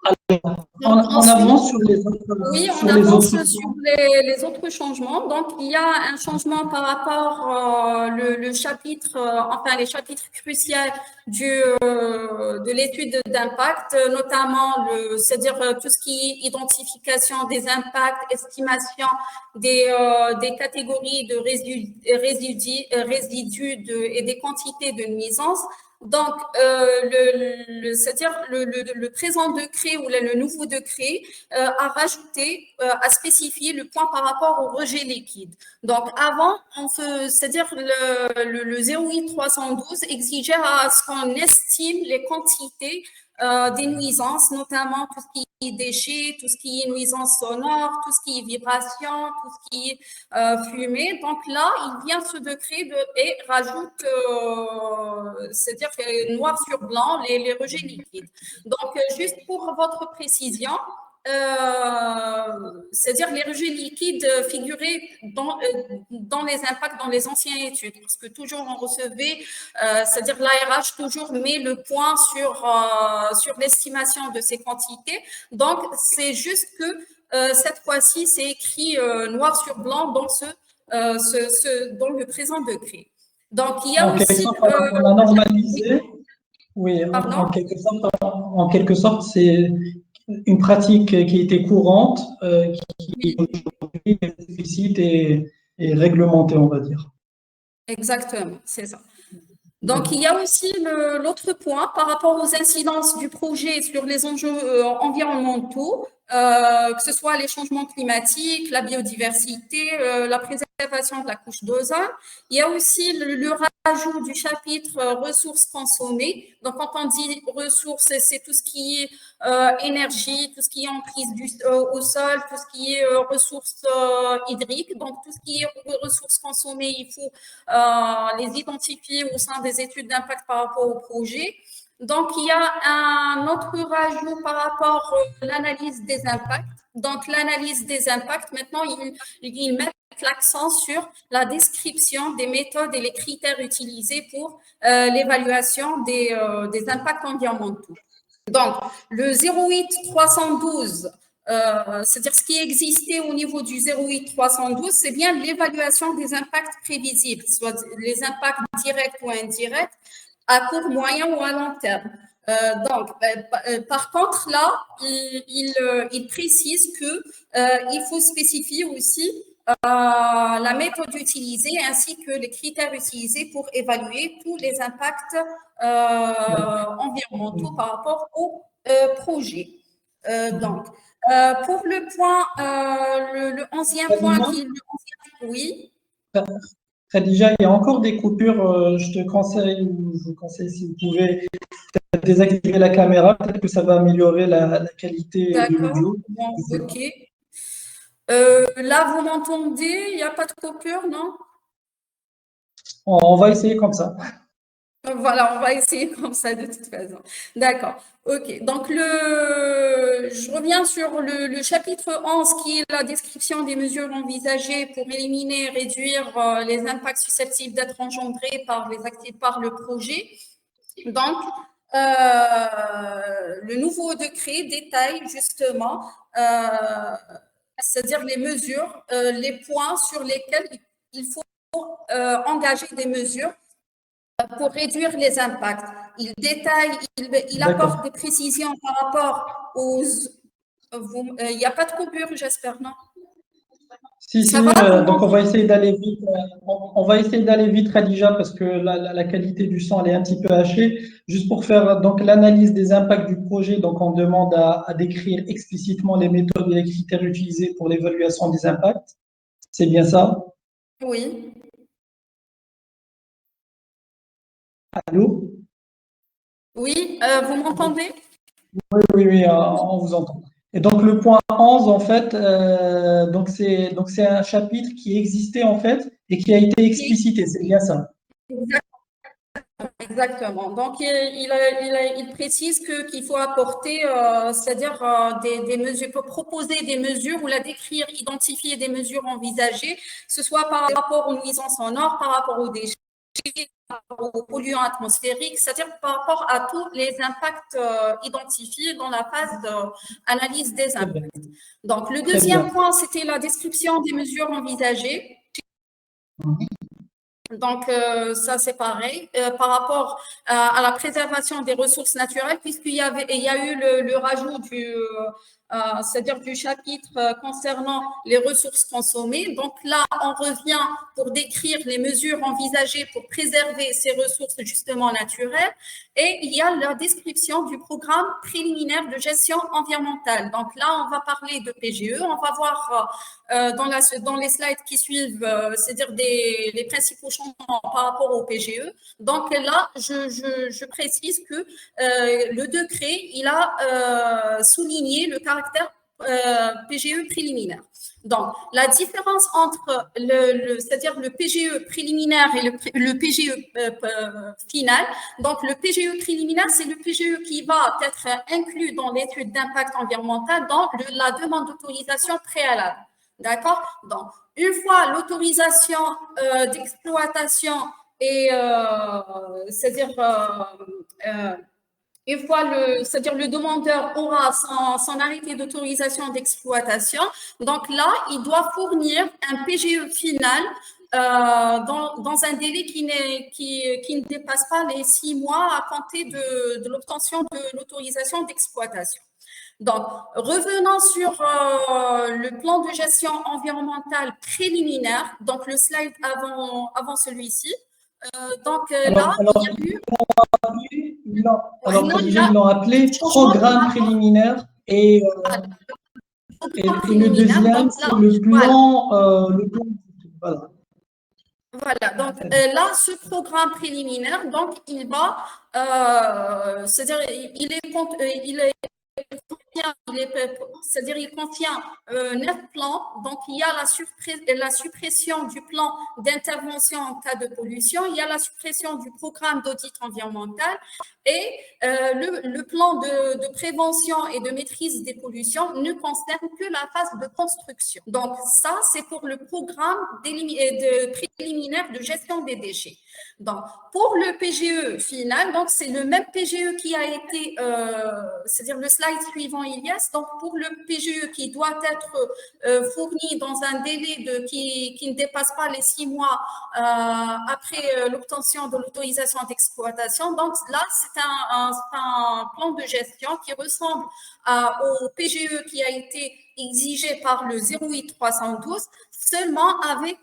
alors, on avance sur les autres. Oui, on avance sur les autres changements. Donc, il y a un changement par rapport le chapitre, enfin les chapitres cruciaux de l'étude d'impact, notamment c'est-à-dire tout ce qui est identification des impacts, estimation des catégories de résidus et des quantités de nuisances. Donc, c'est-à-dire le présent décret ou le nouveau décret a rajouté, a spécifié le point par rapport au rejet liquide. Donc, avant, c'est-à-dire le 08-312 exigeait à ce qu'on estime les quantités des nuisances, notamment tout ce qui est déchets, tout ce qui est nuisances sonores, tout ce qui est vibrations, tout ce qui est fumée. Donc là, il vient ce décret et rajoute, c'est-à-dire noir sur blanc, les rejets liquides. Donc, juste pour votre précision, c'est-à-dire les rejets liquides figuraient dans les impacts dans les anciennes études, parce que toujours on recevait, c'est-à-dire l'ARH toujours met le point sur l'estimation de ces quantités. Donc, c'est juste que cette fois-ci, c'est écrit noir sur blanc dans dans le présent décret. Donc, il y a aussi… on a normalisé. Oui, en quelque sorte, c'est une pratique qui était courante, qui aujourd'hui est explicite et réglementée, on va dire. Exactement, c'est ça. Donc, il y a aussi l'autre point par rapport aux incidences du projet sur les enjeux environnementaux, que ce soit les changements climatiques, la biodiversité, la préservation de la couche d'ozone. Il y a aussi le rajout du chapitre ressources consommées. Donc, quand on dit ressources, c'est tout ce qui est énergie, tout ce qui est emprise au sol, tout ce qui est ressources hydriques. Donc, tout ce qui est ressources consommées, il faut les identifier au sein des études d'impact par rapport au projet. Donc, il y a un autre rajout par rapport à l'analyse des impacts. Donc, l'analyse des impacts, maintenant, ils mettent l'accent sur la description des méthodes et les critères utilisés pour l'évaluation des impacts environnementaux. Donc, le 08312, c'est-à-dire ce qui existait au niveau du 08312, c'est bien l'évaluation des impacts prévisibles, soit les impacts directs ou indirects, à court, moyen ou à long terme. Par contre, là, il précise qu'il faut spécifier aussi la méthode utilisée ainsi que les critères utilisés pour évaluer tous les impacts environnementaux par rapport au projet. Pour le point, le 11e point, oui. Khadija, il y a encore des coupures. Je te conseille, ou je vous conseille, si vous pouvez désactiver la caméra, peut-être que ça va améliorer la qualité de l'audio. Bon, ok. Là, vous m'entendez? Il n'y a pas de coupure, non? On va essayer comme ça. Voilà, on va essayer comme ça de toute façon. D'accord. OK. Donc, je reviens sur le chapitre 11 qui est la description des mesures envisagées pour éliminer et réduire les impacts susceptibles d'être engendrés par le projet. Donc, le nouveau décret détaille justement, c'est-à-dire les mesures, les points sur lesquels il faut engager des mesures pour réduire les impacts. Il détaille, il apporte des précisions par rapport aux... Il n'y a pas de coupure, j'espère, non? Si, donc on va essayer d'aller vite. On va essayer d'aller vite, Khadija, parce que la qualité du son elle est un petit peu hachée. Juste pour faire donc l'analyse des impacts du projet, donc on demande à décrire explicitement les méthodes et les critères utilisés pour l'évaluation des impacts. C'est bien ça? Oui. Allô? Oui, vous m'entendez? Oui, on vous entend. Et donc le point 11, en fait, donc c'est un chapitre qui existait en fait et qui a été explicité, c'est bien ça. Exactement. Donc il précise qu'il faut apporter, c'est-à-dire des mesures, proposer des mesures ou la décrire, identifier des mesures envisagées, que ce soit par rapport aux nuisances sonores, par rapport aux déchets, aux polluants atmosphériques, c'est-à-dire par rapport à tous les impacts identifiés dans la phase d'analyse des impacts. Donc, le deuxième point, c'était la description des mesures envisagées. Donc, ça, c'est pareil. Par rapport à la préservation des ressources naturelles, puisqu'il y a eu le rajout c'est-à-dire du chapitre concernant les ressources consommées. Donc là, on revient pour décrire les mesures envisagées pour préserver ces ressources justement naturelles. Et il y a la description du programme préliminaire de gestion environnementale. Donc là, on va parler de PGE. On va voir dans les slides qui suivent, c'est-à-dire les principaux changements par rapport au PGE. Donc là, je précise que le décret, il a souligné le caractère PGE préliminaire. Donc, la différence entre c'est-à-dire le PGE préliminaire et le PGE final. Donc, le PGE préliminaire, c'est le PGE qui va être inclus dans l'étude d'impact environnemental dans la demande d'autorisation préalable. D'accord? Donc, une fois l'autorisation d'exploitation et c'est-à-dire une fois c'est-à-dire le demandeur aura son arrêté d'autorisation d'exploitation, donc là, il doit fournir un PGE final dans un délai qui ne dépasse pas les 6 mois à compter de l'obtention de l'autorisation d'exploitation. Donc, revenons sur le plan de gestion environnementale préliminaire, donc le slide avant celui-ci. Donc là, il y a eu... Alors, ils l'ont appelé programme préliminaire et le deuxième, c'est le plan. Voilà. Voilà, donc là, ce programme préliminaire, donc il va, c'est-à-dire, il est c'est-à-dire il contient 9 plans. Donc, il y a la suppression du plan d'intervention en cas de pollution, il y a la suppression du programme d'audit environnemental et le plan de prévention et de maîtrise des pollutions ne concerne que la phase de construction. Donc, ça, c'est pour le programme préliminaire de gestion des déchets. Donc, pour le PGE final, donc c'est le même PGE qui a été, c'est-à-dire le slide suivant, Ilyas. Donc, pour le PGE qui doit être fourni dans un délai qui ne dépasse pas les 6 mois après l'obtention de l'autorisation d'exploitation. Donc, là, c'est un plan de gestion qui ressemble au PGE qui a été exigé par le 08312, seulement avec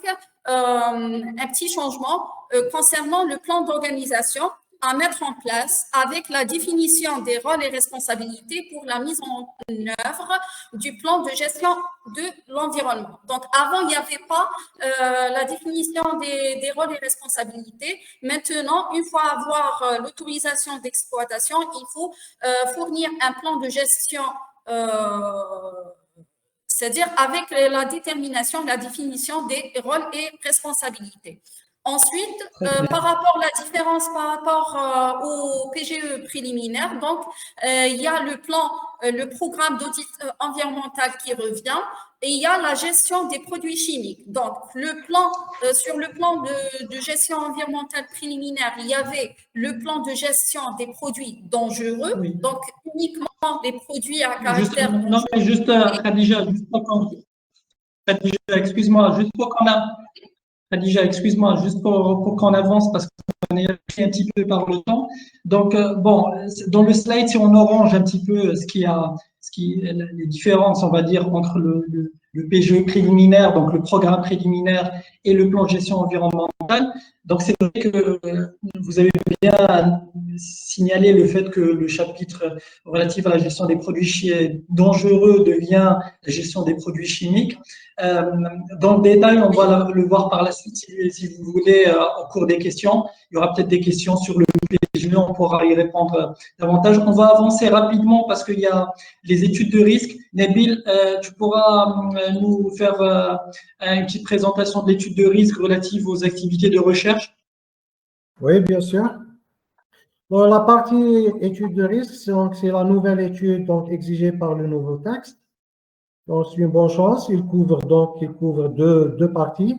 un petit changement concernant le plan d'organisation à mettre en place avec la définition des rôles et responsabilités pour la mise en œuvre du plan de gestion de l'environnement. Donc, avant, il n'y avait pas la définition des rôles et responsabilités. Maintenant, une fois avoir l'autorisation d'exploitation, il faut fournir un plan de gestion c'est-à-dire avec la détermination, la définition des rôles et responsabilités. Ensuite, par rapport à la différence par rapport au PGE préliminaire, donc il y a le programme d'audit environnemental qui revient et il y a la gestion des produits chimiques. Donc, sur le plan de gestion environnementale préliminaire, il y avait le plan de gestion des produits dangereux, oui. Donc uniquement des produits à caractère dangereux. Non, mais juste, Khadija, excuse-moi, juste pour qu'on a... Khadija, excuse-moi, juste pour qu'on avance parce qu'on est pris un petit peu par le temps. Donc, bon, dans le slide, si on orange un petit peu les différences, on va dire, entre le PGE préliminaire, donc le programme préliminaire et le plan de gestion environnementale. Donc, c'est vrai que vous avez bien signalé le fait que le chapitre relatif à la gestion des produits dangereux devient la gestion des produits chimiques. Dans le détail, on va le voir par la suite si vous voulez au cours des questions. Il y aura peut-être des questions sur le PGE, on pourra y répondre davantage. On va avancer rapidement parce qu'il y a les études de risque. Nabil, tu pourras nous faire une petite présentation de l'étude de risque relative aux activités de recherche? Oui, bien sûr. Bon, la partie étude de risque, c'est la nouvelle étude donc, exigée par le nouveau texte. Donc, c'est une bonne chance. Il couvre deux parties.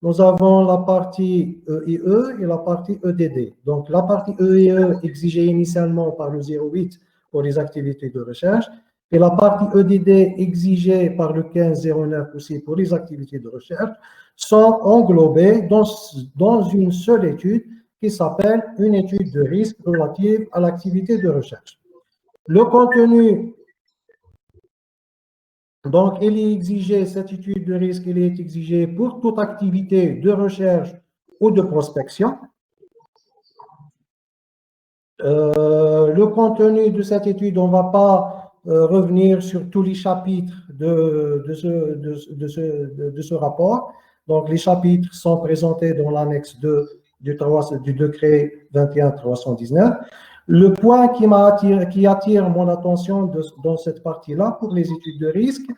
Nous avons la partie EIE et la partie EDD. Donc, la partie EIE exigée initialement par le 08 pour les activités de recherche et la partie EDD exigée par le 1509 aussi pour les activités de recherche sont englobées dans une seule étude qui s'appelle une étude de risque relative à l'activité de recherche. Le contenu, donc, il est exigé, cette étude de risque, il est exigé pour toute activité de recherche ou de prospection. Le contenu de cette étude, on ne va pas revenir sur tous les chapitres de ce rapport. Donc, les chapitres sont présentés dans l'annexe 2 du décret 21-319. Le point qui attire mon attention dans cette partie-là pour les études de risque,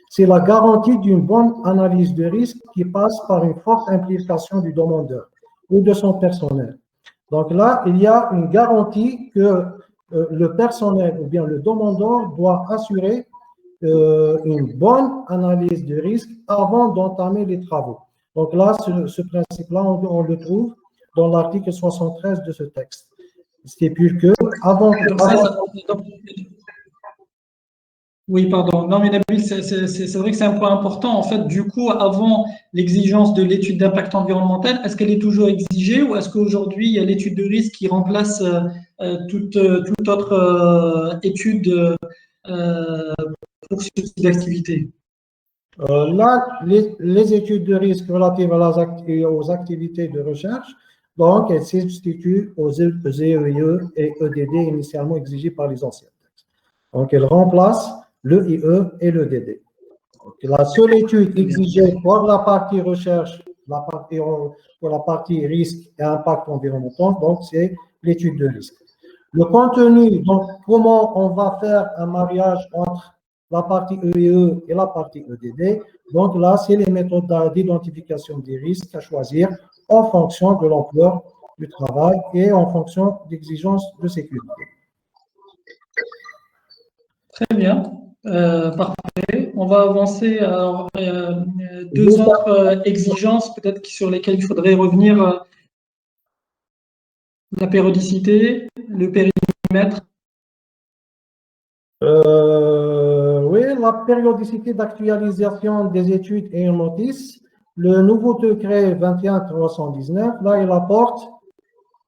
c'est la garantie d'une bonne analyse de risque qui passe par une forte implication du demandeur ou de son personnel. Donc là, il y a une garantie que le personnel ou bien le demandeur doit assurer une bonne analyse de risque avant d'entamer les travaux. Donc là, ce principe-là, on le trouve dans l'article 73 de ce texte. Stipule que Oui, pardon. Non, mais Nabil, c'est vrai que c'est un point important. En fait, du coup, avant l'exigence de l'étude d'impact environnemental, est-ce qu'elle est toujours exigée ou est-ce qu'aujourd'hui, il y a l'étude de risque qui remplace toute autre étude pour ce type d'activité? Là, les études de risque relatives aux activités de recherche, donc, elles se substituent aux EIE et EDD initialement exigés par les anciens textes. Donc, elles remplacent l'EIE et l'EDD. La seule étude exigée pour la partie recherche, pour la partie risque et impact environnemental, donc c'est l'étude de risque. Le contenu, donc comment on va faire un mariage entre la partie EEE et la partie EDD. Donc là, c'est les méthodes d'identification des risques à choisir en fonction de l'ampleur du travail et en fonction d'exigences de sécurité. Très bien, parfait. On va avancer à deux autres exigences peut-être sur lesquelles il faudrait revenir. La périodicité, le périmètre. Oui, la périodicité d'actualisation des études et notices. Le nouveau décret 21.319, là, il apporte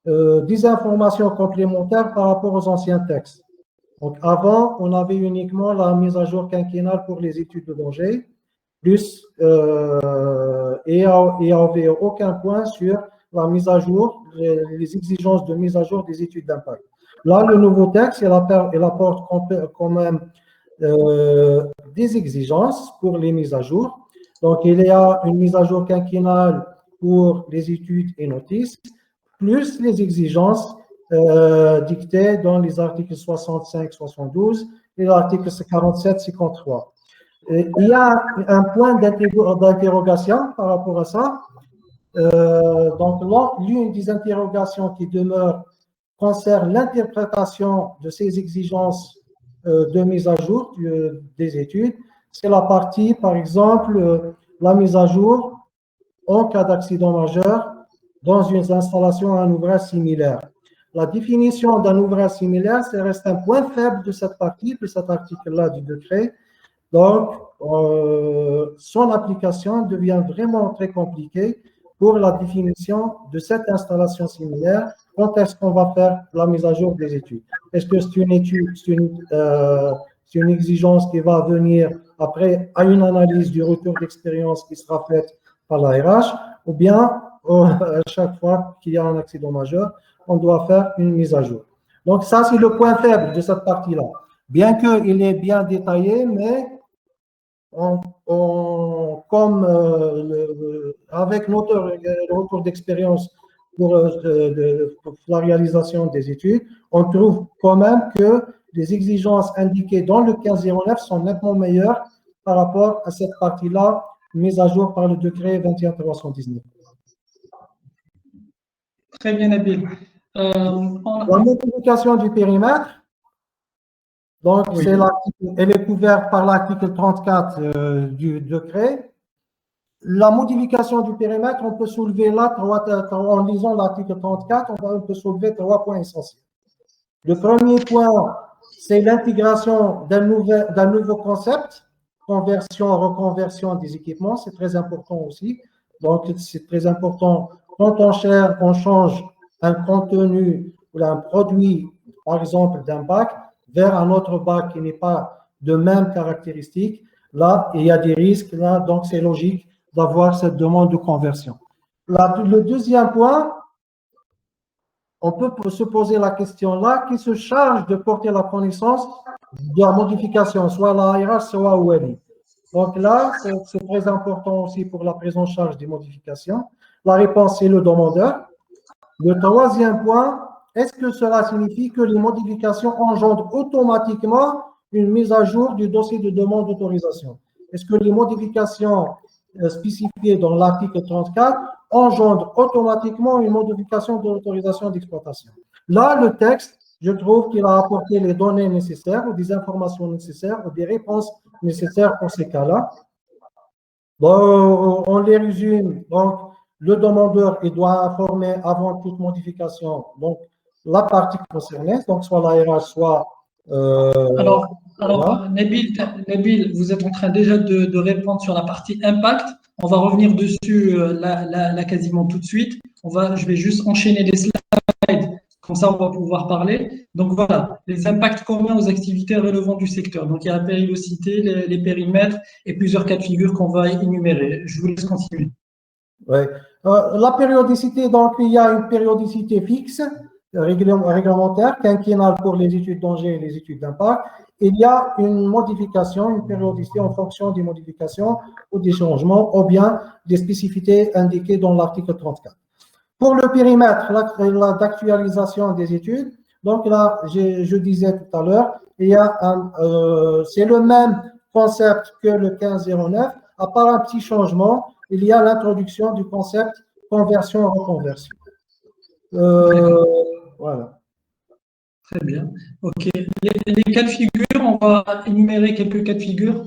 des informations complémentaires par rapport aux anciens textes. Donc, avant, on avait uniquement la mise à jour quinquennale pour les études de danger, plus, et il n'y avait aucun point sur la mise à jour, les exigences de mise à jour des études d'impact. Là, le nouveau texte, il apporte quand même des exigences pour les mises à jour. Donc, il y a une mise à jour quinquennale pour les études et notices, plus les exigences dictées dans les articles 65-72 et l'article 47-53. Il y a un point d'interrogation par rapport à ça. Donc, l'une des interrogations qui demeure concerne l'interprétation de ces exigences de mise à jour des études. C'est la partie, par exemple, la mise à jour en cas d'accident majeur dans une installation à un ouvrage similaire. La définition d'un ouvrage similaire, ça reste un point faible de cette partie, de cet article-là du décret. Donc, son application devient vraiment très compliquée pour la définition de cette installation similaire. Quand est-ce qu'on va faire la mise à jour des études? Est-ce que c'est une étude, c'est une exigence qui va venir après à une analyse du retour d'expérience qui sera faite par la RH, ou bien à chaque fois qu'il y a un accident majeur, on doit faire une mise à jour. Donc ça, c'est le point faible de cette partie-là. Bien qu'il est bien détaillé, mais avec notre retour d'expérience pour la réalisation des études, on trouve quand même que les exigences indiquées dans le 1509 sont nettement meilleures par rapport à cette partie-là, mise à jour par le décret 21.319. Très bien, Nabil. La modification du périmètre, donc oui. Elle est couverte par l'article 34 du décret. La modification du périmètre, on peut soulever là, en lisant l'article 34, on peut soulever 3 points essentiels. Le premier point, c'est l'intégration d'un nouveau concept, conversion, reconversion des équipements, c'est très important aussi. Donc, c'est très important quand on change un contenu ou un produit, par exemple d'un bac, vers un autre bac qui n'est pas de même caractéristique. Là, il y a des risques, là, donc c'est logique d'avoir cette demande de conversion. Le deuxième point, on peut se poser la question là, qui se charge de porter la connaissance de la modification, soit la ARH, soit OLI. Donc là, c'est très important aussi pour la prise en charge des modifications. La réponse, c'est le demandeur. Le troisième point, est-ce que cela signifie que les modifications engendrent automatiquement une mise à jour du dossier de demande d'autorisation? Est-ce que les modifications spécifiées dans l'article 34 engendrent automatiquement une modification de l'autorisation d'exploitation? Là, le texte, je trouve qu'il a apporté les données nécessaires ou des informations nécessaires ou des réponses nécessaires pour ces cas-là. Bon, on les résume. Donc, le demandeur, il doit informer avant toute modification, donc la partie concernée, donc soit la RH, soit… Alors Nabil, vous êtes en train déjà de répondre sur la partie impact. On va revenir dessus là quasiment tout de suite. Je vais juste enchaîner les slides, comme ça on va pouvoir parler. Donc voilà, les impacts communs aux activités relevantes du secteur. Donc il y a la périodicité, les périmètres et plusieurs cas de figure qu'on va énumérer. Je vous laisse continuer. Oui. La périodicité, donc il y a une périodicité fixe, réglementaire, quinquennale pour les études danger et les études d'impact. Il y a une modification, une périodicité en fonction des modifications ou des changements ou bien des spécificités indiquées dans l'article 34. Pour le périmètre d'actualisation des études, Donc là, je disais tout à l'heure, c'est le même concept que le 1509, à part un petit changement, il y a l'introduction du concept conversion-reconversion. Voilà. Très bien. OK. Les cas de figure, on va énumérer quelques cas de figure.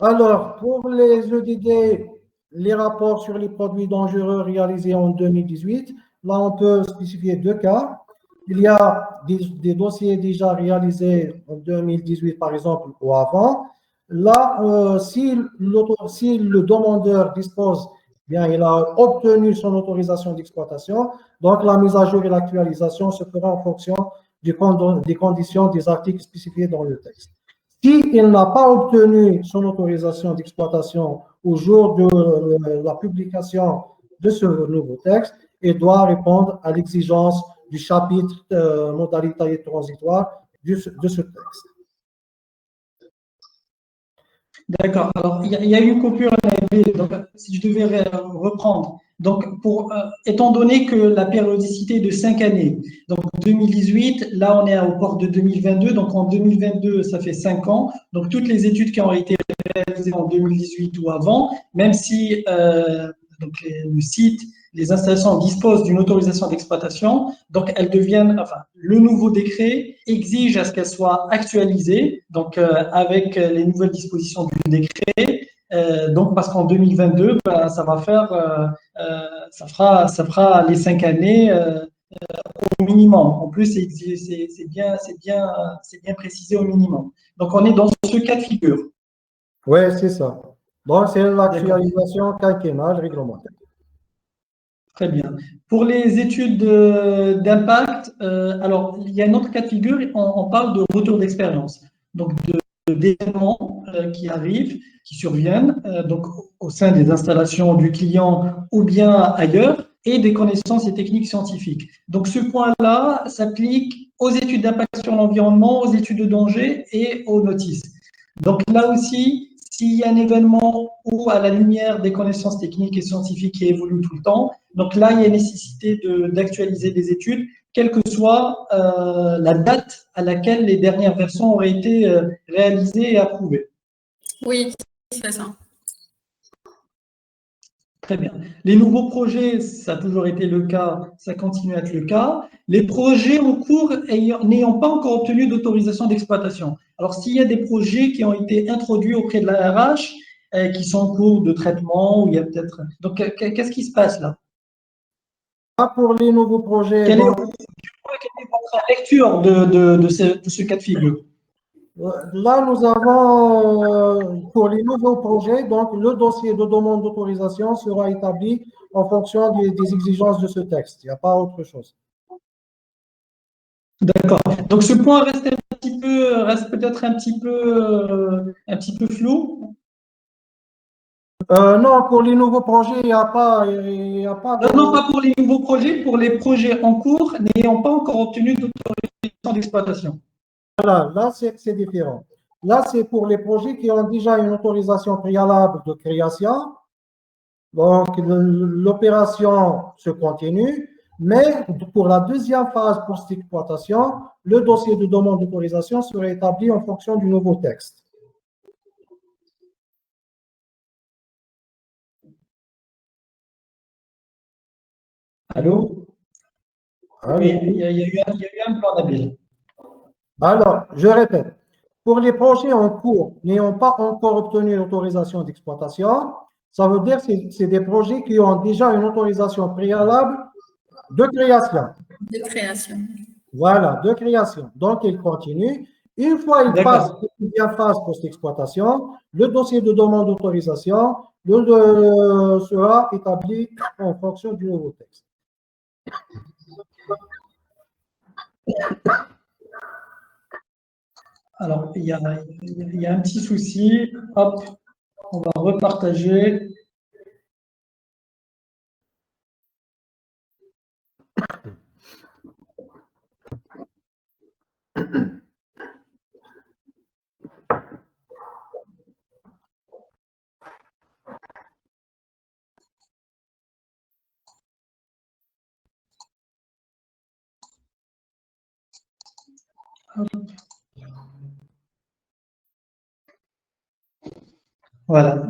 Alors, pour les EDD, les rapports sur les produits dangereux réalisés en 2018, là, on peut spécifier deux cas. Il y a des dossiers déjà réalisés en 2018, par exemple, ou avant. Là, si le demandeur dispose, bien, il a obtenu son autorisation d'exploitation, donc la mise à jour et l'actualisation se fera en fonction des conditions des articles spécifiés dans le texte. S'il n'a pas obtenu son autorisation d'exploitation au jour de la publication de ce nouveau texte, il doit répondre à l'exigence du chapitre modalité transitoire de ce texte. D'accord. Alors, il y a eu une coupure à la donc, si je devais reprendre. Donc, étant donné que la périodicité est de 5 années, donc 2018, là, on est au port de 2022. Donc, en 2022, ça fait 5 ans. Donc, toutes les études qui ont été réalisées en 2018 ou avant, même si donc le site, les installations disposent d'une autorisation d'exploitation, donc elles deviennent, enfin, le nouveau décret exige à ce qu'elles soient actualisées, donc avec les nouvelles dispositions du décret. Donc, parce qu'en 2022, ben, ça va faire, ça fera les 5 années au minimum. En plus, c'est bien précisé au minimum. Donc, on est dans ce cas de figure. Oui, c'est ça. Donc, c'est l'actualisation quinquennale réglementaire. Très bien. Pour les études d'impact, alors il y a un autre cas de figure, on parle de retour d'expérience. Donc d'événements qui arrivent, qui surviennent, donc au sein des installations du client ou bien ailleurs, et des connaissances et techniques scientifiques. Donc ce point-là s'applique aux études d'impact sur l'environnement, aux études de danger et aux notices. Donc là aussi, s'il y a un événement où, à la lumière des connaissances techniques et scientifiques qui évoluent tout le temps, donc là, il y a nécessité d'actualiser des études, quelle que soit la date à laquelle les dernières versions auraient été réalisées et approuvées. Oui, c'est ça. Très bien. Les nouveaux projets, ça a toujours été le cas, ça continue à être le cas. Les projets en cours n'ayant pas encore obtenu d'autorisation d'exploitation. Alors, s'il y a des projets qui ont été introduits auprès de la RH, qui sont en cours de traitement, ou il y a peut-être. Donc, qu'est-ce qui se passe là? Pour les nouveaux projets, Quelle est votre lecture de ce cas de figure? là, nous avons, pour les nouveaux projets, donc le dossier de demande d'autorisation sera établi en fonction des exigences de ce texte. Il n'y a pas autre chose. D'accord. Donc ce point reste peut-être un petit peu flou. Non, pour les nouveaux projets, il y a pas de… Non, pas pour les nouveaux projets, pour les projets en cours n'ayant pas encore obtenu d'autorisation d'exploitation. Voilà, là, c'est différent. Là, c'est pour les projets qui ont déjà une autorisation préalable de création. Donc, l'opération se continue, mais pour la deuxième phase post-exploitation, le dossier de demande d'autorisation sera établi en fonction du nouveau texte. Allô? Oui, il y a eu un plan d'appel. Alors, je répète, pour les projets en cours n'ayant pas encore obtenu l'autorisation d'exploitation, ça veut dire que c'est des projets qui ont déjà une autorisation préalable de création. De création. Voilà, de création. Donc, il continue. Une fois il passe la deuxième phase post-exploitation, le dossier de demande d'autorisation sera établi en fonction du nouveau texte. Alors, il y a un petit souci. Hop, on va repartager. Voilà.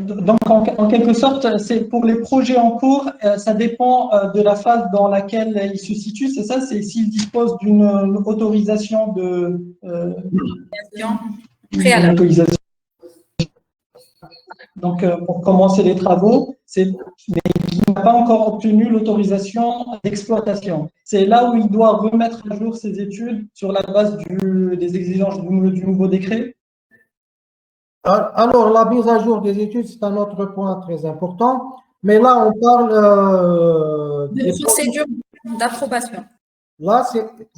Donc, en quelque sorte, c'est pour les projets en cours, ça dépend de la phase dans laquelle ils se situent. C'est ça, c'est s'ils disposent d'une autorisation Préalable. une autorisation. Donc, pour commencer les travaux, mais il n'a pas encore obtenu l'autorisation d'exploitation. C'est là où il doit remettre à jour ses études sur la base des exigences du nouveau décret. Alors, la mise à jour des études, c'est un autre point très important. Mais là, on parle des procédures d'approbation. Là,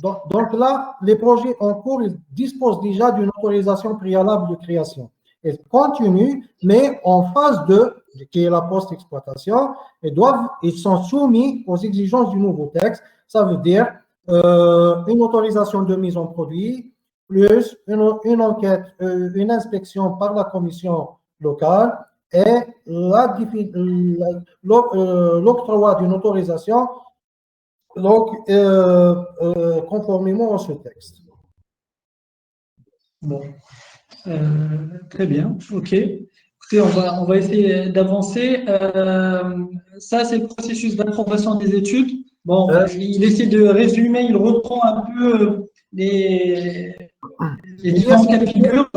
donc là, les projets en cours ils disposent déjà d'une autorisation préalable de création. Ils continuent, mais en phase 2, qui est la post-exploitation, ils sont soumis aux exigences du nouveau texte. Ça veut dire une autorisation de mise en produit, plus une enquête, une inspection par la commission locale et l'octroi d'une autorisation donc, conformément à ce texte. Bon, très bien, ok. Écoutez, on va essayer d'avancer. Ça, c'est le processus d'approbation des études. Bon, il essaie de résumer, il reprend un peu les différents cas de figure.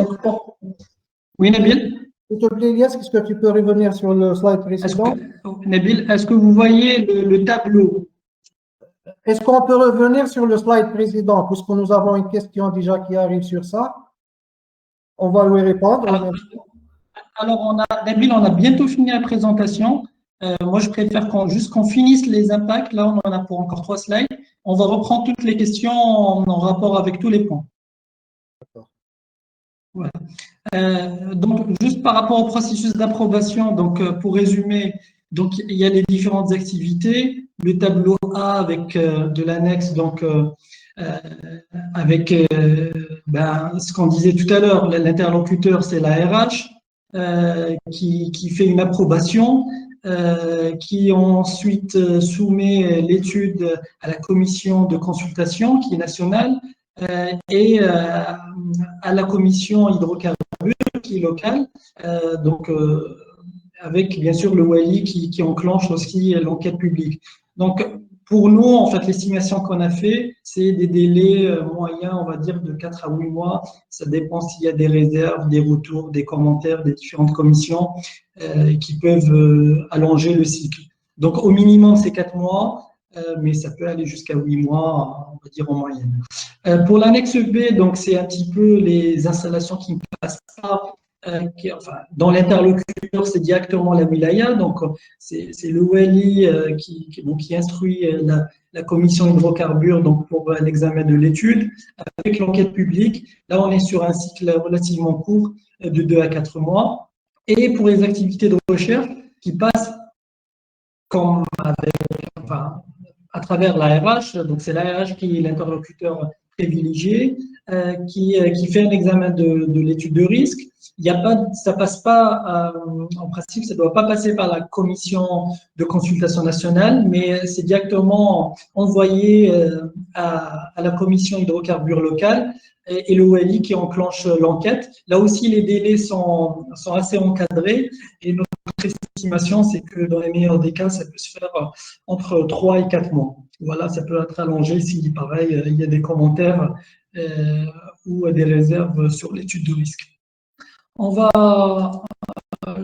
Oui, Nabil? S'il te plaît, Elias, est-ce que tu peux revenir sur le slide précédent? Nabil, est-ce que vous voyez le tableau? Est-ce qu'on peut revenir sur le slide précédent, puisque nous avons une question déjà qui arrive sur ça? On va lui répondre. Alors, Nabil, on a bientôt fini la présentation. Moi, je préfère qu'on finisse les impacts. Là, on en a pour encore 3 slides. On va reprendre toutes les questions en rapport avec tous les points. D'accord. Voilà. Donc, juste par rapport au processus d'approbation, donc pour résumer, donc il y a les différentes activités, le tableau A avec de l'annexe, donc avec ce qu'on disait tout à l'heure, l'interlocuteur c'est la RH qui fait une approbation, qui ensuite soumet l'étude à la commission de consultation qui est nationale et à la commission hydrocarbures qui est locale, avec bien sûr le WALI qui enclenche aussi l'enquête publique. Donc, pour nous, en fait, l'estimation qu'on a fait, c'est des délais moyens, on va dire, de 4 à 8 mois. Ça dépend s'il y a des réserves, des retours, des commentaires des différentes commissions qui peuvent allonger le cycle. Donc, au minimum, c'est 4 mois, mais ça peut aller jusqu'à 8 mois, on va dire en moyenne. Pour l'annexe B, donc, c'est un petit peu les installations qui ne passent pas. Dans l'interlocuteur, c'est directement la wilaya, donc c'est le WALI qui instruit la commission hydrocarbures donc pour l'examen de l'étude. Avec l'enquête publique, là on est sur un cycle relativement court de 2 à 4 mois. Et pour les activités de recherche qui passent à travers la RH, donc c'est la RH qui est l'interlocuteur privilégié, qui fait un examen de l'étude de risque. Ça passe pas, en principe, ça ne doit pas passer par la commission de consultation nationale, mais c'est directement envoyé à la commission hydrocarbures locale et le WALI qui enclenche l'enquête. Là aussi, les délais sont assez encadrés et notre estimation, c'est que dans les meilleurs des cas, ça peut se faire entre 3 et 4 mois. Voilà, ça peut être allongé si, pareil, il y a des commentaires ou des réserves sur l'étude de risque. On va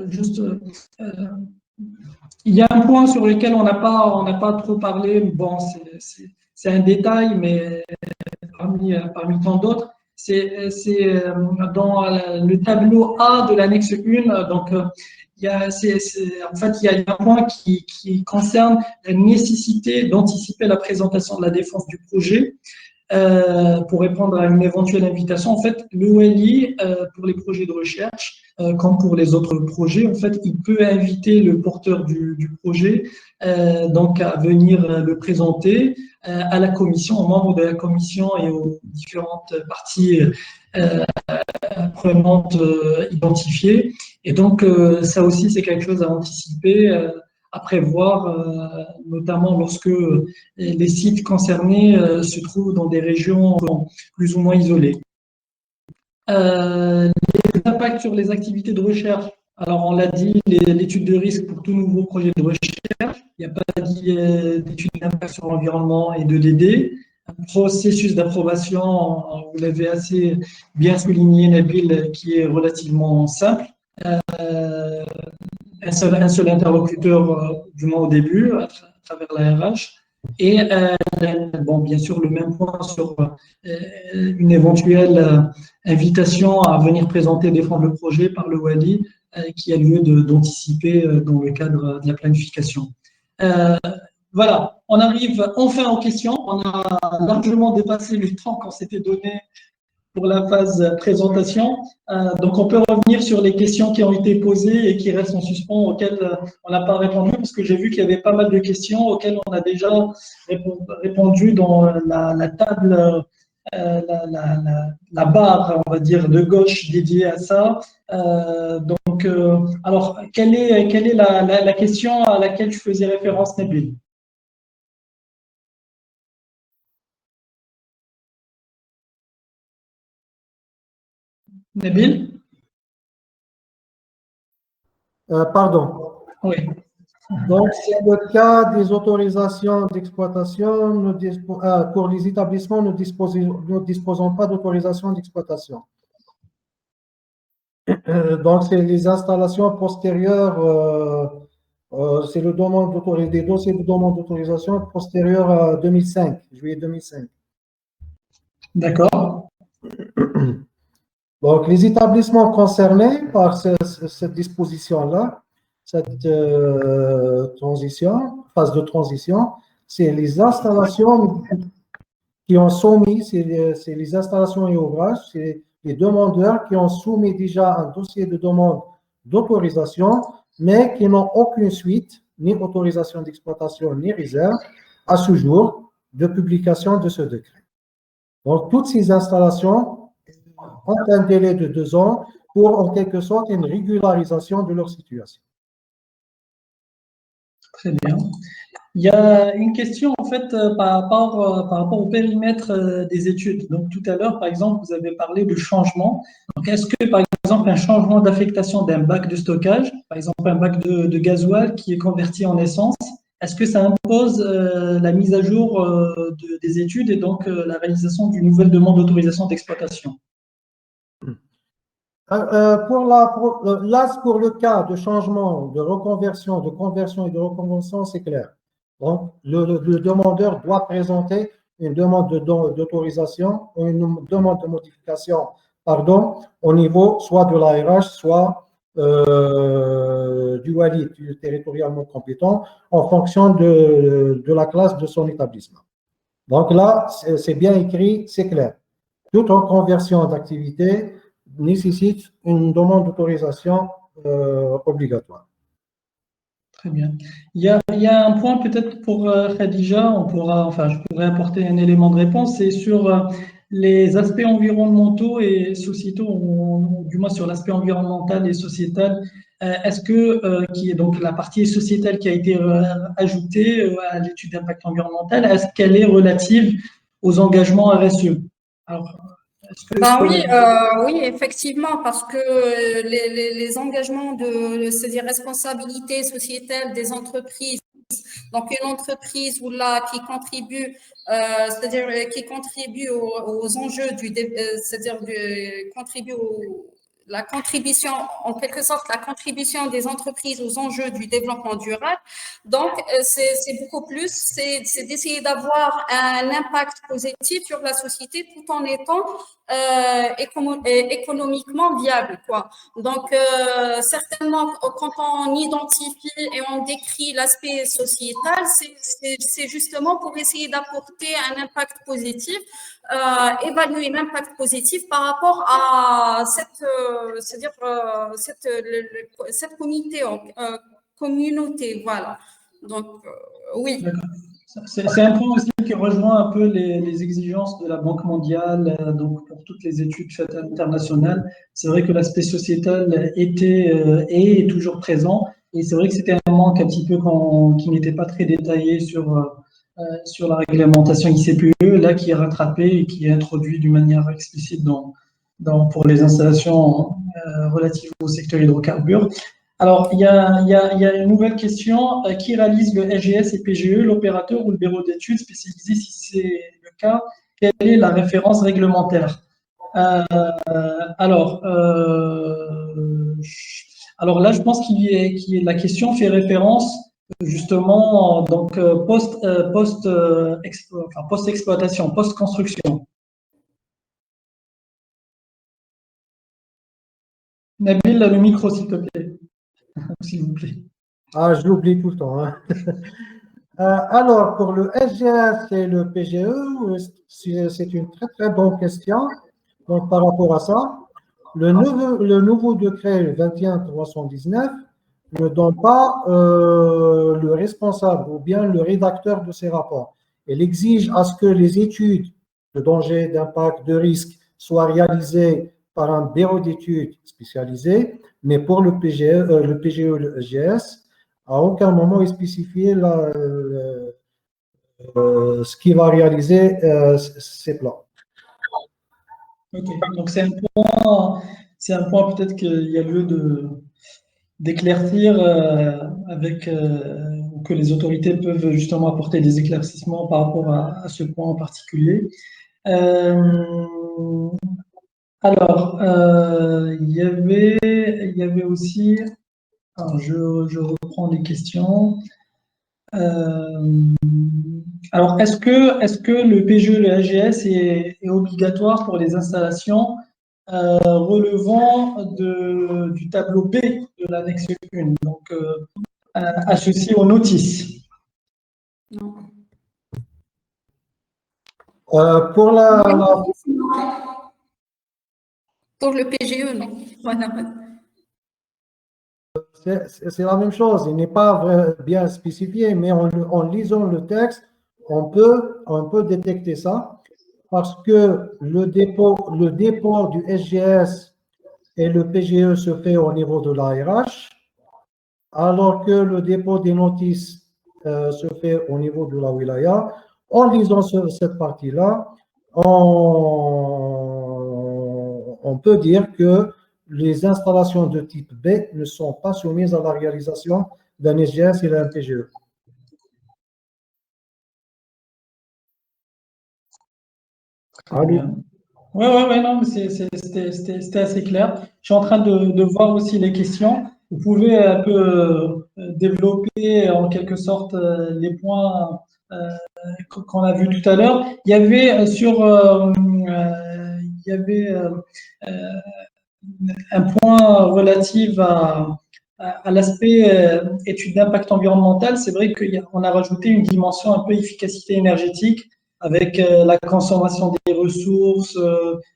juste… il y a un point sur lequel on n'a pas trop parlé. Bon, c'est un détail, mais parmi tant d'autres, c'est dans le tableau A de l'annexe 1. Donc, il y a un point qui concerne la nécessité d'anticiper la présentation de la défense du projet. Pour répondre à une éventuelle invitation, en fait, le WALI, pour les projets de recherche, comme pour les autres projets, en fait, il peut inviter le porteur du projet donc à venir le présenter à la commission, aux membres de la commission et aux différentes parties prenantes identifiées. Et donc, ça aussi, c'est quelque chose à anticiper à prévoir, notamment lorsque les sites concernés se trouvent dans des régions plus ou moins isolées. Les impacts sur les activités de recherche. Alors, on l'a dit, l'étude de risque pour tout nouveau projet de recherche. Il n'y a pas d'étude d'impact sur l'environnement et de DD. Un processus d'approbation, vous l'avez assez bien souligné, Nabil, qui est relativement simple. Un seul interlocuteur, du moins au début, à travers la RH. Et bon, bien sûr, le même point sur une éventuelle invitation à venir présenter et défendre le projet par le Wali qui a lieu d'anticiper dans le cadre de la planification. Voilà, on arrive enfin aux questions. On a largement dépassé le temps qu'on s'était donné pour la phase présentation. Donc, on peut revenir sur les questions qui ont été posées et qui restent en suspens, auxquelles on n'a pas répondu, parce que j'ai vu qu'il y avait pas mal de questions auxquelles on a déjà répondu dans la table, la barre, on va dire, de gauche dédiée à ça. Alors, quelle est la question à laquelle je faisais référence, Nabil? Nabil? Pardon. Oui. Donc, c'est le cas des autorisations d'exploitation. Pour les établissements, nous ne disposons pas d'autorisation d'exploitation. Donc, c'est les installations postérieures, c'est le demande des dossiers de demande d'autorisation postérieurs à 2005, juillet 2005. D'accord. Donc, les établissements concernés par cette disposition-là, cette phase de transition, c'est les installations qui ont soumis, c'est les installations et ouvrages, c'est les demandeurs qui ont soumis déjà un dossier de demande d'autorisation, mais qui n'ont aucune suite, ni autorisation d'exploitation, ni réserve, à ce jour, de publication de ce décret. Donc, toutes ces installations ont un délai de 2 ans pour, en quelque sorte, une régularisation de leur situation. Très bien. Il y a une question, en fait, par rapport au périmètre des études. Donc, tout à l'heure, par exemple, vous avez parlé de changement. Donc, est-ce que, par exemple, un changement d'affectation d'un bac de stockage, par exemple, un bac de gasoil qui est converti en essence, est-ce que ça impose la mise à jour des études et donc la réalisation d'une nouvelle demande d'autorisation d'exploitation? Pour le cas de changement, de reconversion, de conversion et de reconversion, c'est clair. Donc, le demandeur doit présenter une demande d'autorisation ou une demande de modification, pardon, au niveau soit de l'ARH, soit du Wali, du territorialement compétent, en fonction de la classe de son établissement. Donc là, c'est bien écrit, c'est clair. Toute reconversion d'activité nécessite une demande d'autorisation obligatoire. Très bien. Il y a un point peut-être pour Khadija, je pourrais apporter un élément de réponse, c'est sur les aspects environnementaux et sociétaux, ou du moins sur l'aspect environnemental et sociétal. Est-ce que, qui est donc la partie sociétale qui a été ajoutée à l'étude d'impact environnemental, est-ce qu'elle est relative aux engagements RSE? Alors, oui, effectivement, parce que les engagements c'est-à-dire responsabilité sociétale des entreprises, donc une entreprise qui contribue, c'est-à-dire qui contribue aux enjeux c'est-à-dire contribue la contribution, en quelque sorte, la contribution des entreprises aux enjeux du développement durable. Donc, c'est beaucoup plus, c'est d'essayer d'avoir un impact positif sur la société tout en étant économiquement viable, quoi. Donc, certainement, quand on identifie et on décrit l'aspect sociétal, c'est justement pour essayer d'apporter un impact positif, évaluer l'impact positif par rapport à cette communauté, voilà. Donc, oui. C'est un point aussi qui rejoint un peu les exigences de la Banque mondiale, donc pour toutes les études faites internationales. C'est vrai que l'aspect sociétal était et est toujours présent. Et c'est vrai que c'était un manque un petit peu qui n'était pas très détaillé sur la réglementation ICPE, là qui est rattrapé et qui est introduit d'une manière explicite pour les installations relatives au secteur hydrocarbures. Alors, il y a une nouvelle question. Qui réalise le SGS et PGE, l'opérateur ou le bureau d'études spécialisé? Si c'est le cas, quelle est la référence réglementaire? Euh, alors, euh, alors là, je pense la question fait référence justement donc post-exploitation, post-construction. Nabil, le micro, s'il te plaît. S'il vous plaît. Ah, je l'oublie tout le temps, hein. Alors, pour le SGS et le PGE, c'est une très très bonne question. Donc, par rapport à ça, le nouveau décret 21-319 ne donne pas le responsable ou bien le rédacteur de ces rapports. Il exige à ce que les études de danger, d'impact, de risque soient réalisées par un bureau d'études spécialisé, mais pour le PGE et le SGS, à aucun moment est spécifié ce qui va réaliser ces plans. Ok, donc c'est un point peut-être qu'il y a lieu d'éclaircir ou que les autorités peuvent justement apporter des éclaircissements par rapport à ce point en particulier. Euh, il y avait aussi, alors je reprends les questions. Euh, alors, est-ce que le PGE, le AGS est obligatoire pour les installations relevant du tableau B de l'annexe 1, donc associé aux notices? Non. Pour Pour le PGE, non. Voilà. c'est la même chose, il n'est pas bien spécifié, mais en lisant le texte, on peut détecter ça parce que le dépôt du SGS et le PGE se fait au niveau de l'ARH, alors que le dépôt des notices se fait au niveau de la wilaya. En lisant cette partie-là, on peut dire que les installations de type B ne sont pas soumises à la réalisation d'un SGS et d'un PGE. Oui, non, mais c'était assez clair. Je suis en train de voir aussi les questions. Vous pouvez un peu développer en quelque sorte les points qu'on a vus tout à l'heure. Il y avait un point relatif à l'aspect étude d'impact environnemental. C'est vrai qu'on a rajouté une dimension un peu efficacité énergétique avec la consommation des ressources,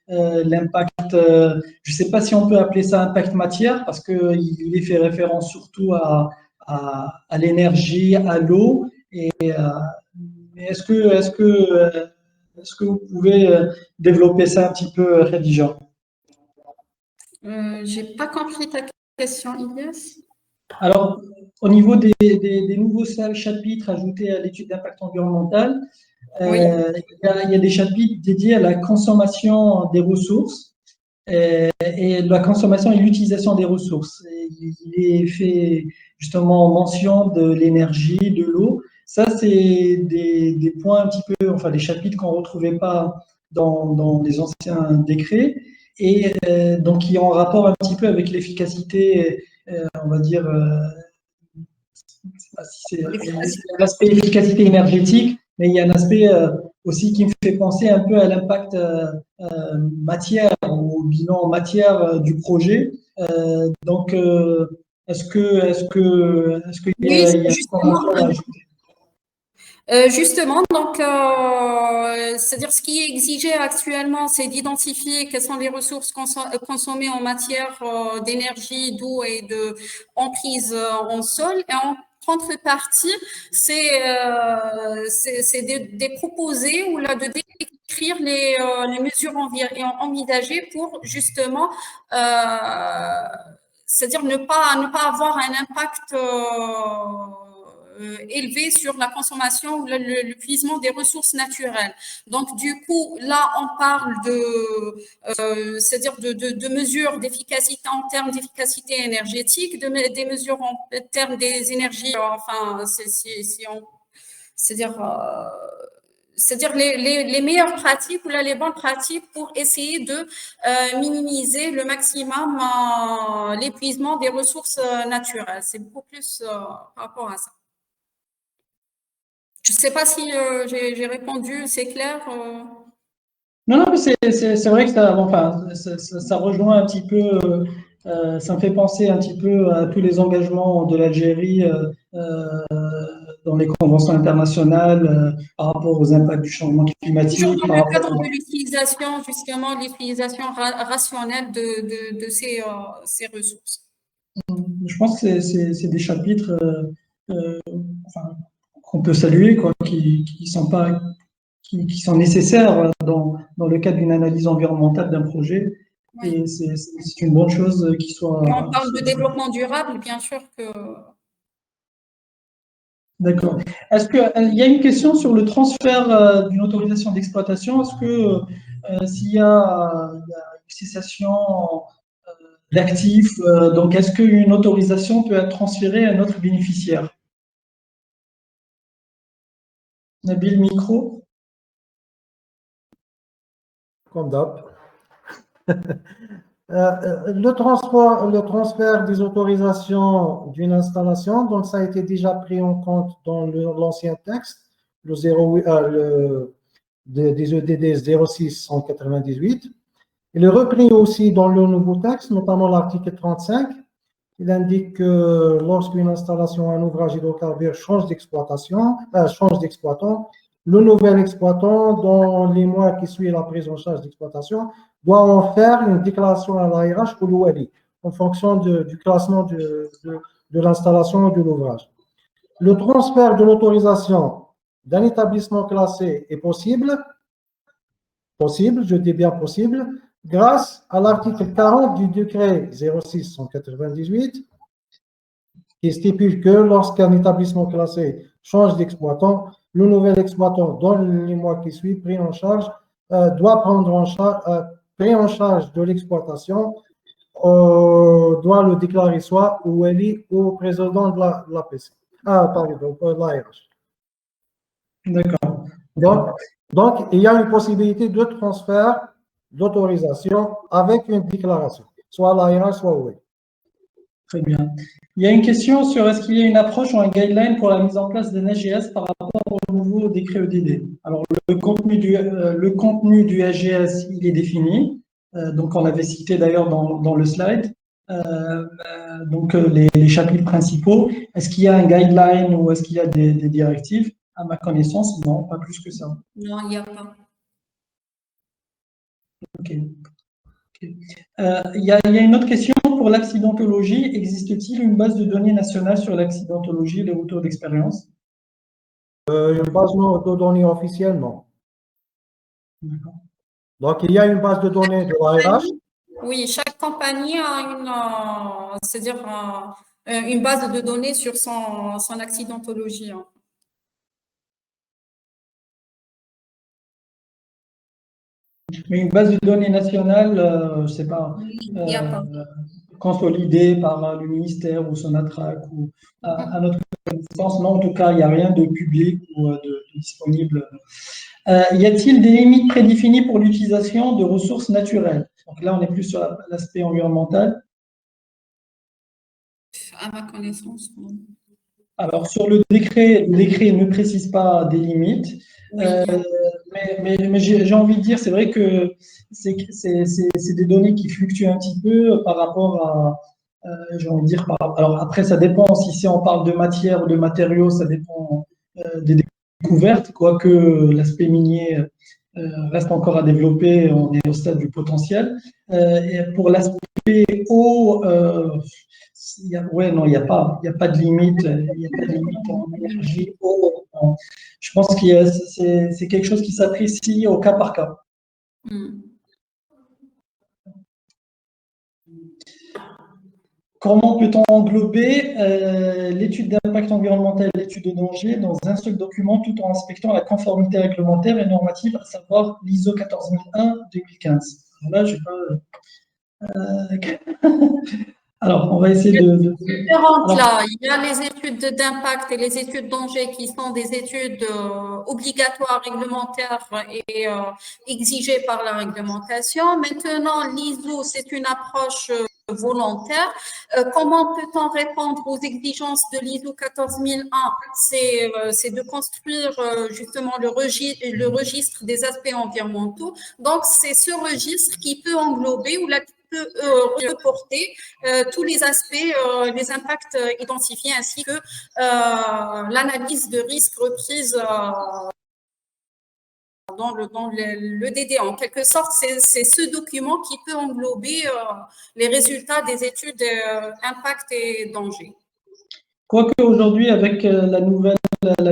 l'impact, je ne sais pas si on peut appeler ça impact matière, parce qu'il fait référence surtout à l'énergie, à l'eau. Mais est-ce que vous pouvez développer ça un petit peu, Khadija? J'ai pas compris ta question, Ilyes. Alors, au niveau des nouveaux chapitres ajoutés à l'étude d'impact environnemental, Oui. il y a des chapitres dédiés à la consommation des ressources et la consommation et l'utilisation des ressources. Et il est fait justement mention de l'énergie, de l'eau. Ça, c'est des points un petit peu, enfin des chapitres qu'on ne retrouvait pas dans les anciens décrets et donc qui ont un rapport un petit peu avec l'efficacité, on va dire, c'est l'aspect efficacité énergétique, mais il y a un aspect aussi qui me fait penser un peu à l'impact matière ou bilan matière du projet. Donc, est-ce qu'il y Oui, a une information à ajouter? Justement, donc, c'est-à-dire ce qui est exigé actuellement, c'est d'identifier quelles sont les ressources consommées en matière d'énergie, d'eau et de emprise en sol. Et en contrepartie, c'est des proposer ou là de décrire les mesures envisagées pour justement c'est-à-dire ne pas avoir un impact élevé sur la consommation ou l'épuisement des ressources naturelles. Donc, du coup, là, on parle c'est-à-dire de mesures d'efficacité en termes d'efficacité énergétique, des mesures en termes des énergies, enfin, c'est-à-dire les meilleures pratiques ou là, les bonnes pratiques pour essayer de minimiser le maximum l'épuisement des ressources naturelles. C'est beaucoup plus par rapport à ça. Je ne sais pas si j'ai répondu, c'est clair. Non, non, mais c'est vrai que ça rejoint un petit peu, ça me fait penser un petit peu à tous les engagements de l'Algérie dans les conventions internationales par rapport aux impacts du changement climatique. Toujours dans Par le cadre rapport de l'utilisation, justement, l'utilisation rationnelle de ces ressources. Je pense que c'est des chapitres enfin, qu'on peut saluer, quoi, qui sont pas, qui sont nécessaires dans le cadre d'une analyse environnementale d'un projet. Oui. Et c'est une bonne chose qu'il soit. Quand on parle de développement durable, bien sûr que. D'accord. Est-ce qu'il y a une question sur le transfert d'une autorisation d'exploitation? Est-ce que s'il y a une cessation d'actifs, donc est-ce qu'une autorisation peut être transférée à un autre bénéficiaire? Nabil, micro. Comme d'hab. Le transfert des autorisations d'une installation, donc ça a été déjà pris en compte dans l'ancien texte, le 08, des EDD 06 en 98. Il est repris aussi dans le nouveau texte, notamment l'article 35. Il indique que lorsqu'une installation, un ouvrage hydrocarbure change d'exploitation, change d'exploitant, le nouvel exploitant, dans les mois qui suivent la prise en charge d'exploitation, doit en faire une déclaration à l'ARH ou l'OLI, en fonction du classement de l'installation et de l'ouvrage. Le transfert de l'autorisation d'un établissement classé est possible, je dis bien possible, grâce à l'article 40 du décret 06/198, qui stipule que lorsqu'un établissement classé change d'exploitant, le nouvel exploitant, dans les mois qui suivent, pris en charge, doit prendre en charge, pris en charge de l'exploitation, doit le déclarer soit au LI ou au président de l'APC. Pardon, de l'ARH. D'accord. Donc, il y a une possibilité de transfert d'autorisation avec une déclaration, soit à l'ARH, soit au LI. Très bien. Il y a une question sur est-ce qu'il y a une approche ou un guideline pour la mise en place d'un AGS par rapport au nouveau décret EDD. Alors, le contenu du AGS, il est défini. Donc, on l'avait cité d'ailleurs dans le slide. Donc, les chapitres principaux. Est-ce qu'il y a un guideline ou est-ce qu'il y a des directives? À ma connaissance, non, pas plus que ça. Non, il n'y a pas. OK. Il y a une autre question pour l'accidentologie. Existe-t-il une base de données nationale sur l'accidentologie et les retours d'expérience? Une base de données officielle, non. Donc, il y a une base de données de l'ARH. Oui, chaque compagnie a c'est-à-dire une base de données sur son accidentologie. Mais une base de données nationale, je ne sais pas, Il n'y a pas. consolidée par le ministère ou Sonatrach ou à notre connaissance, non, en tout cas, il n'y a rien de public ou de disponible. Y a-t-il des limites prédéfinies pour l'utilisation de ressources naturelles? Donc là, on est plus sur l'aspect environnemental. À ma connaissance, non. Alors, sur le décret ne précise pas des limites. Oui. Mais j'ai envie de dire, c'est vrai que c'est des données qui fluctuent un petit peu par rapport à, j'ai envie de dire, alors après, ça dépend, si on parle de matière ou de matériaux, ça dépend des découvertes, quoique l'aspect minier reste encore à développer, on est au stade du potentiel. Et pour l'aspect eau, ouais, non, il n'y a pas de limite, il n'y a pas de limite en énergie, eau. Je pense que c'est quelque chose qui s'apprécie au cas par cas. Comment peut-on englober l'étude d'impact environnemental et l'étude de danger dans un seul document tout en respectant la conformité réglementaire et normative, à savoir l'ISO 14001-2015? Là, je pas. Alors, on va essayer de. Différentes là. Il y a les études d'impact et les études de danger qui sont des études obligatoires, réglementaires et exigées par la réglementation. Maintenant, l'ISO, c'est une approche volontaire. Comment peut-on répondre aux exigences de l'ISO 14001? C'est de construire justement le registre des aspects environnementaux. Donc, c'est ce registre qui peut englober ou peut reporter tous les aspects, les impacts identifiés ainsi que l'analyse de risque reprise dans le DD. En quelque sorte, c'est ce document qui peut englober les résultats des études impact et danger. Quoique aujourd'hui, avec le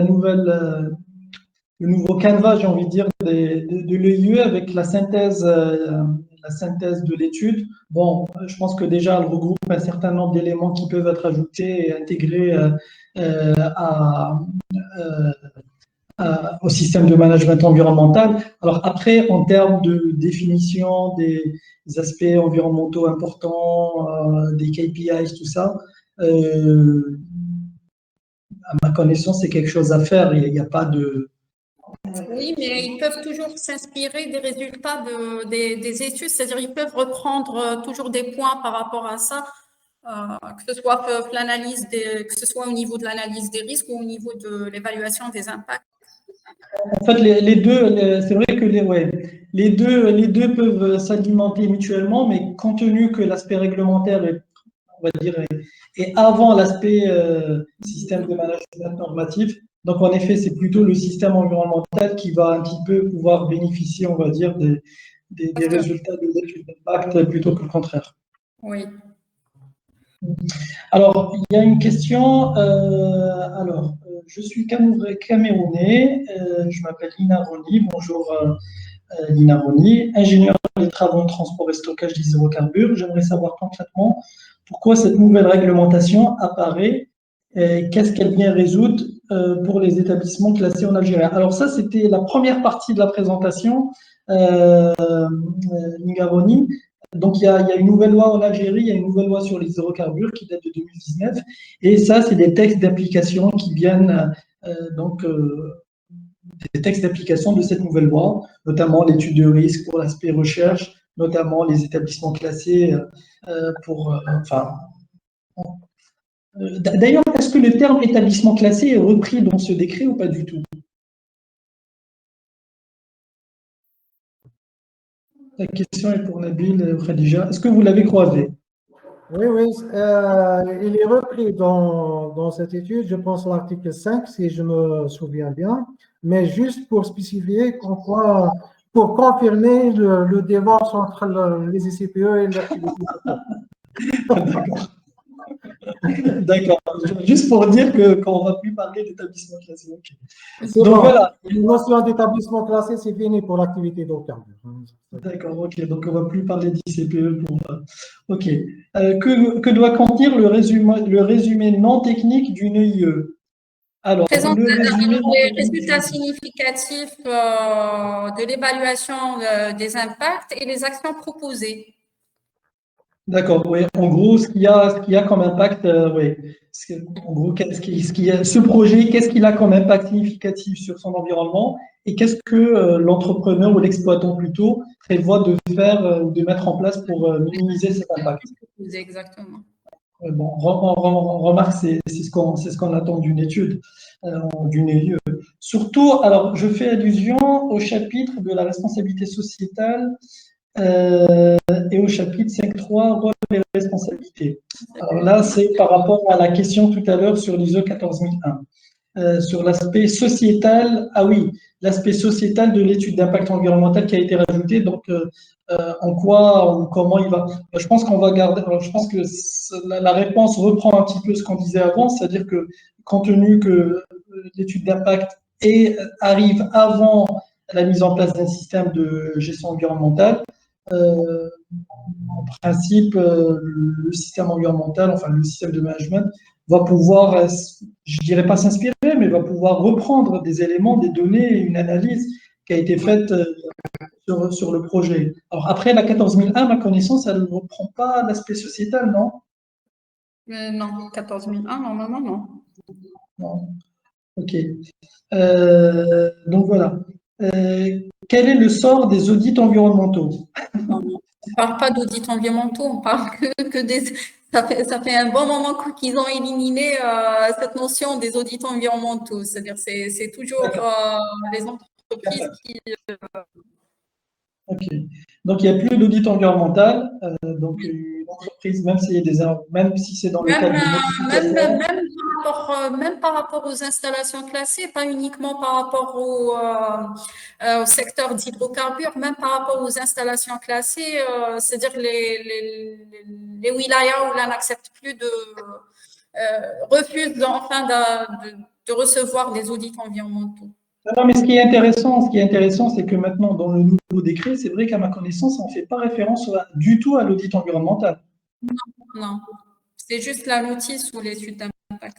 nouveau canevas, j'ai envie de dire, de l'EIE, avec la synthèse de l'étude, bon, je pense que déjà, elle regroupe un certain nombre d'éléments qui peuvent être ajoutés et intégrés au système de management environnemental. Alors après, en termes de définition des aspects environnementaux importants, des KPIs, tout ça, à ma connaissance, c'est quelque chose à faire. Il n'y a pas de... Oui, mais ils peuvent toujours s'inspirer des résultats des études, c'est-à-dire ils peuvent reprendre toujours des points par rapport à ça, que ce soit que ce soit au niveau de l'analyse des risques ou au niveau de l'évaluation des impacts. En fait, les deux, c'est vrai que les deux peuvent s'alimenter mutuellement, mais compte tenu que l'aspect réglementaire est, on va dire, est avant l'aspect système de management normatif, donc en effet, c'est plutôt le système environnemental qui va un petit peu pouvoir bénéficier, on va dire, des résultats de l'étude d'impact plutôt que le contraire. Oui. Alors, il y a une question. Je suis camerounais. Je m'appelle Lina Roni. Bonjour, Lina Roni, ingénieur des travaux de transport et stockage des hydrocarbures. J'aimerais savoir concrètement pourquoi cette nouvelle réglementation apparaît et qu'est-ce qu'elle vient résoudre pour les établissements classés en Algérie. Alors ça, c'était la première partie de la présentation, Lina Roni. Donc, il y a une nouvelle loi en Algérie, il y a une nouvelle loi sur les hydrocarbures qui date de 2019. Et ça, c'est des textes d'application qui viennent, des textes d'application de cette nouvelle loi, notamment l'étude de risque pour l'aspect recherche, notamment les établissements classés D'ailleurs, est-ce que le terme établissement classé est repris dans ce décret ou pas du tout? La question est pour Nabil Khadija. Est-ce que vous l'avez croisé? Oui, il est repris dans cette étude, je pense l'article 5, si je me souviens bien, mais juste pour spécifier pour confirmer le divorce entre les ICPE et l'activité. D'accord. D'accord. Juste pour dire qu'on ne va plus parler d'établissement classé. Okay. Donc bon, voilà. La notion d'établissement classé, c'est fini pour l'activité d'hydrocarbures. D'accord, ok. Donc on ne va plus parler d'ICPE pour. Ok. Que doit contenir le résumé non technique d'une EIE? Alors, les résultats significatifs de l'évaluation des impacts et les actions proposées. D'accord, oui. En gros, ce qu'il y a comme impact, oui. En gros, ce projet, qu'est-ce qu'il a comme impact significatif sur son environnement et qu'est-ce que l'entrepreneur ou l'exploitant plutôt prévoit de faire ou de mettre en place pour minimiser cet impact. Exactement. Bon, on remarque, c'est ce qu'on attend d'une étude, d'une EIE. Surtout, alors, je fais allusion au chapitre de la responsabilité sociétale et au chapitre 5.3, rôle et responsabilité. Alors là, c'est par rapport à la question tout à l'heure sur l'ISO 14001. Sur l'aspect sociétal, l'aspect sociétal de l'étude d'impact environnemental qui a été rajouté, donc en quoi ou comment il va. Je pense qu'on va garder, je pense que la réponse reprend un petit peu ce qu'on disait avant, c'est-à-dire que compte tenu que l'étude d'impact arrive avant la mise en place d'un système de gestion environnementale, en principe, le système environnemental, enfin le système de management, va pouvoir, je dirais pas s'inspirer, mais va pouvoir reprendre des éléments, des données, une analyse qui a été faite sur le projet. Alors après, la 14001, à ma connaissance, elle ne reprend pas l'aspect sociétal, non? Non, 14001, normalement, non. Non. Ok. Donc voilà. Quel est le sort des audits environnementaux? On ne parle pas d'audits environnementaux, on parle que des. Ça fait un bon moment qu'ils ont éliminé cette notion des audits environnementaux. C'est-à-dire, c'est toujours les entreprises qui. Ok. Donc il n'y a plus d'audit environnemental. Donc une entreprise, même si c'est dans le cadre de modification. Même par rapport aux installations classées, pas uniquement par rapport au secteur d'hydrocarbures, même par rapport aux installations classées, c'est-à-dire les wilayas où l'on n'accepte plus refusent enfin de recevoir des audits environnementaux. Non, mais ce qui est intéressant, c'est que maintenant, dans le nouveau décret, c'est vrai qu'à ma connaissance, on ne fait pas référence du tout à l'audit environnemental. Non, c'est juste la notice ou l'étude d'impact.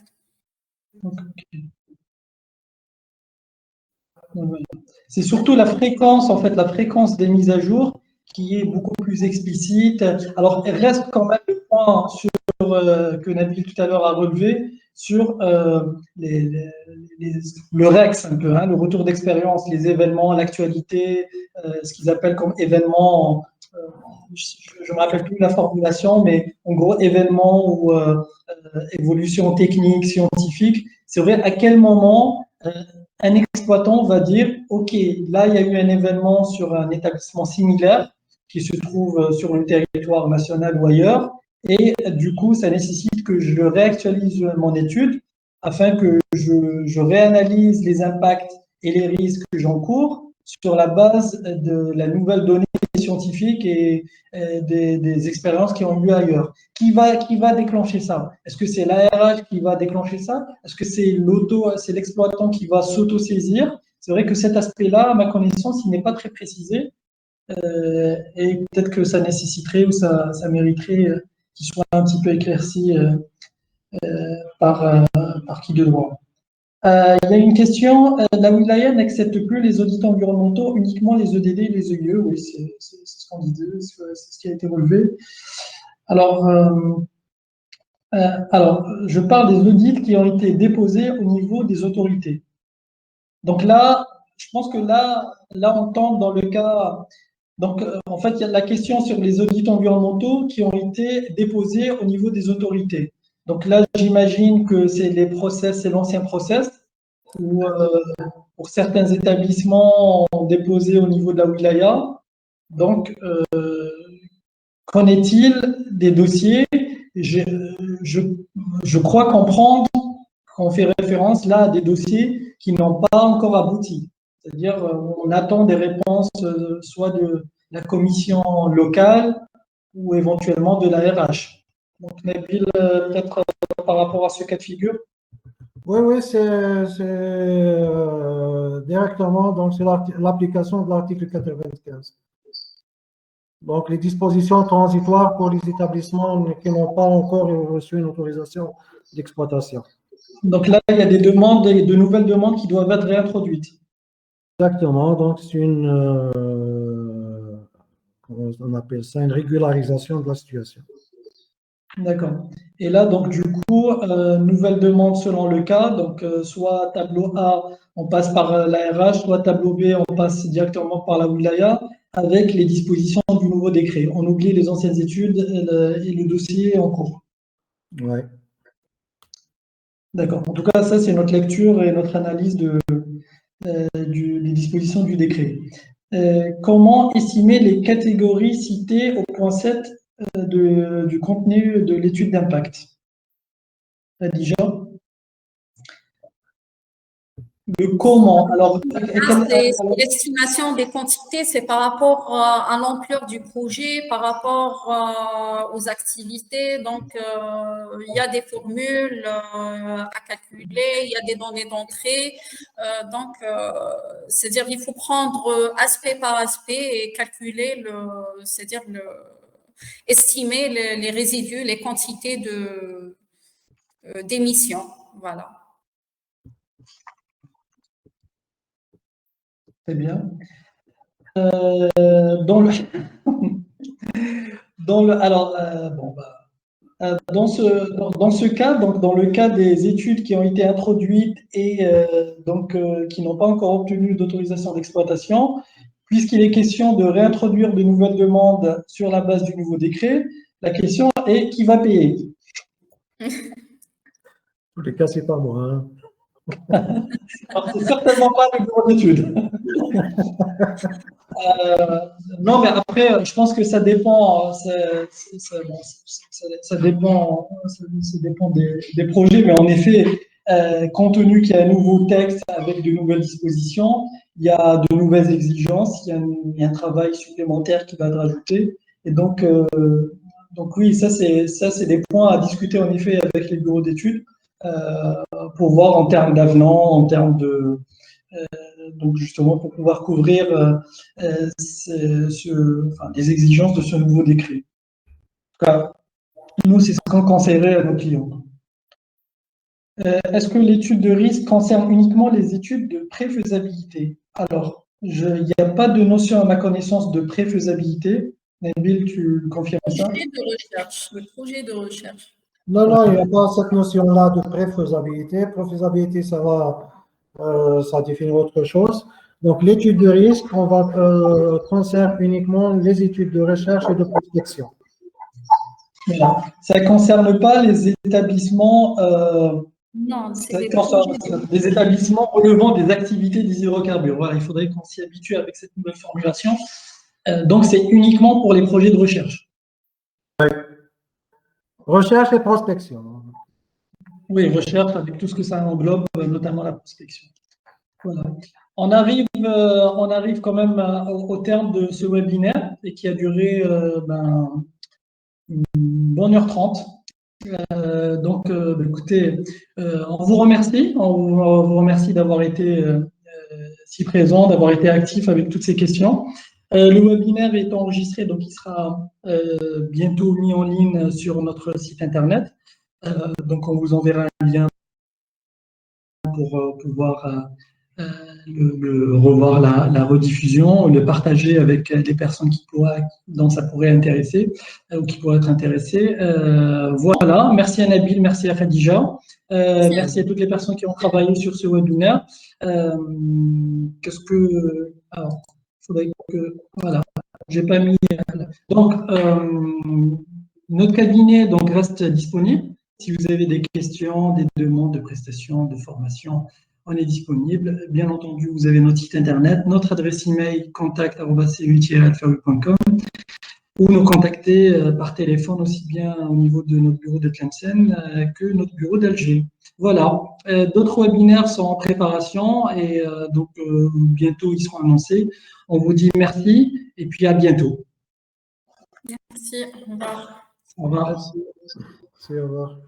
C'est surtout la fréquence, en fait, la fréquence des mises à jour qui est beaucoup plus explicite. Alors, il reste quand même le point que Nabil tout à l'heure a relevé sur le REX un peu, hein, le retour d'expérience, les événements, l'actualité, ce qu'ils appellent comme événements, je ne me rappelle plus la formulation, mais en gros, événements ou évolution technique, scientifique. C'est vrai, à quel moment un exploitant va dire, OK, là, il y a eu un événement sur un établissement similaire qui se trouve sur le territoire national ou ailleurs, et du coup, ça nécessite que je réactualise mon étude afin que je réanalyse les impacts et les risques que j'encours sur la base de la nouvelle donnée scientifique et des expériences qui ont eu lieu ailleurs. Qui va déclencher ça? Est-ce que c'est l'ARH qui va déclencher ça? Est-ce que c'est l'exploitant qui va s'auto-saisir? C'est vrai que cet aspect-là, à ma connaissance, il n'est pas très précisé. Et peut-être que ça nécessiterait ou ça mériterait qu'il soit un petit peu éclairci par qui de droit. Il y a une question. La wilaya n'accepte plus les audits environnementaux, uniquement les EDD et les EIE. Oui, c'est ce qu'on disait, c'est ce qui a été relevé. Alors, je parle des audits qui ont été déposés au niveau des autorités. Donc là, je pense que là on tombe dans le cas. Donc, en fait, il y a la question sur les audits environnementaux qui ont été déposés au niveau des autorités. Donc là, j'imagine que c'est les process, c'est l'ancien process, où pour certains établissements ont déposé au niveau de la wilaya. Donc, qu'en est-il des dossiers? Je crois comprendre qu'on fait référence là à des dossiers qui n'ont pas encore abouti. C'est-à-dire, on attend des réponses soit de la commission locale ou éventuellement de la RH. Donc, Nabil, peut-être par rapport à ce cas de figure. Oui, c'est directement, donc c'est l'application de l'article 95. Donc, les dispositions transitoires pour les établissements qui n'ont pas encore reçu une autorisation d'exploitation. Donc là, il y a des demandes, de nouvelles demandes qui doivent être réintroduites. Exactement, donc c'est comment on appelle ça, une régularisation de la situation. D'accord. Et là, donc, du coup, nouvelle demande selon le cas. Donc, soit tableau A, on passe par la RH, soit tableau B, on passe directement par la wilaya, avec les dispositions du nouveau décret. On oublie les anciennes études et le dossier en cours. Oui. D'accord. En tout cas, ça, c'est notre lecture et notre analyse des dispositions du décret. Comment estimer les catégories citées au point 7 du contenu de l'étude d'impact? Déjà, le comment. Alors, C'est l'estimation des quantités, c'est par rapport à l'ampleur du projet, par rapport aux activités. Donc, il y a des formules à calculer, il y a des données d'entrée. C'est-à-dire il faut prendre aspect par aspect et calculer c'est-à-dire estimer les résidus, les quantités d'émissions. Voilà. Très bien. Dans le, alors, bon, dans ce cas, donc dans le cas des études qui ont été introduites et qui n'ont pas encore obtenu d'autorisation d'exploitation, puisqu'il est question de réintroduire de nouvelles demandes sur la base du nouveau décret, la question est qui va payer? En tous les cas, c'est pas moi. Hein. Alors, c'est certainement pas le bureau d'études. Non, mais après, je pense que ça dépend. Ça dépend des projets, mais en effet, compte tenu qu'il y a un nouveau texte avec de nouvelles dispositions, il y a de nouvelles exigences, il y a un travail supplémentaire qui va être rajouté. Et donc oui, ça c'est des points à discuter en effet avec les bureaux d'études pour voir en termes d'avenant, en termes de donc justement pour pouvoir couvrir les exigences de ce nouveau décret. En tout cas, nous, c'est ce qu'on conseillerait à nos clients. Est-ce que l'étude de risque concerne uniquement les études de préfaisabilité? Alors, il n'y a pas de notion à ma connaissance de préfaisabilité. Nabil, tu confirmes ça? Le projet de recherche. Non, il n'y a pas cette notion-là de préfaisabilité. Préfaisabilité, ça définit autre chose. Donc, l'étude de risque, concerne uniquement les études de recherche et de prospection. Voilà. Ça ne concerne pas les établissements. Non, c'est des établissements relevant des activités des hydrocarbures. Voilà, il faudrait qu'on s'y habitue avec cette nouvelle formulation. Donc, c'est uniquement pour les projets de recherche. Oui. Recherche et prospection. Oui, recherche avec tout ce que ça englobe, notamment la prospection. Voilà. On arrive quand même au terme de ce webinaire et qui a duré une bonne heure 30. Écoutez, on vous remercie. On vous remercie d'avoir été si présent, d'avoir été actif avec toutes ces questions. Le webinaire est enregistré, donc il sera bientôt mis en ligne sur notre site internet. Donc, on vous enverra un lien pour pouvoir revoir la rediffusion, le partager avec des personnes dont ça pourrait intéresser ou qui pourraient être intéressées. Voilà, merci à Nabil, merci à Khadija, merci à toutes les personnes qui ont travaillé sur ce webinaire. Alors, il faudrait que, voilà, j'ai pas mis. Donc, notre cabinet reste disponible. Si vous avez des questions, des demandes de prestations, de formation, on est disponible. Bien entendu, vous avez notre site internet, notre adresse email contact@cu-alfaru.com ou nous contacter par téléphone aussi bien au niveau de notre bureau de Tlemcen que notre bureau d'Alger. Voilà. D'autres webinaires sont en préparation et bientôt ils seront annoncés. On vous dit merci et puis à bientôt. Merci. Au revoir. Au revoir. Merci. Au revoir.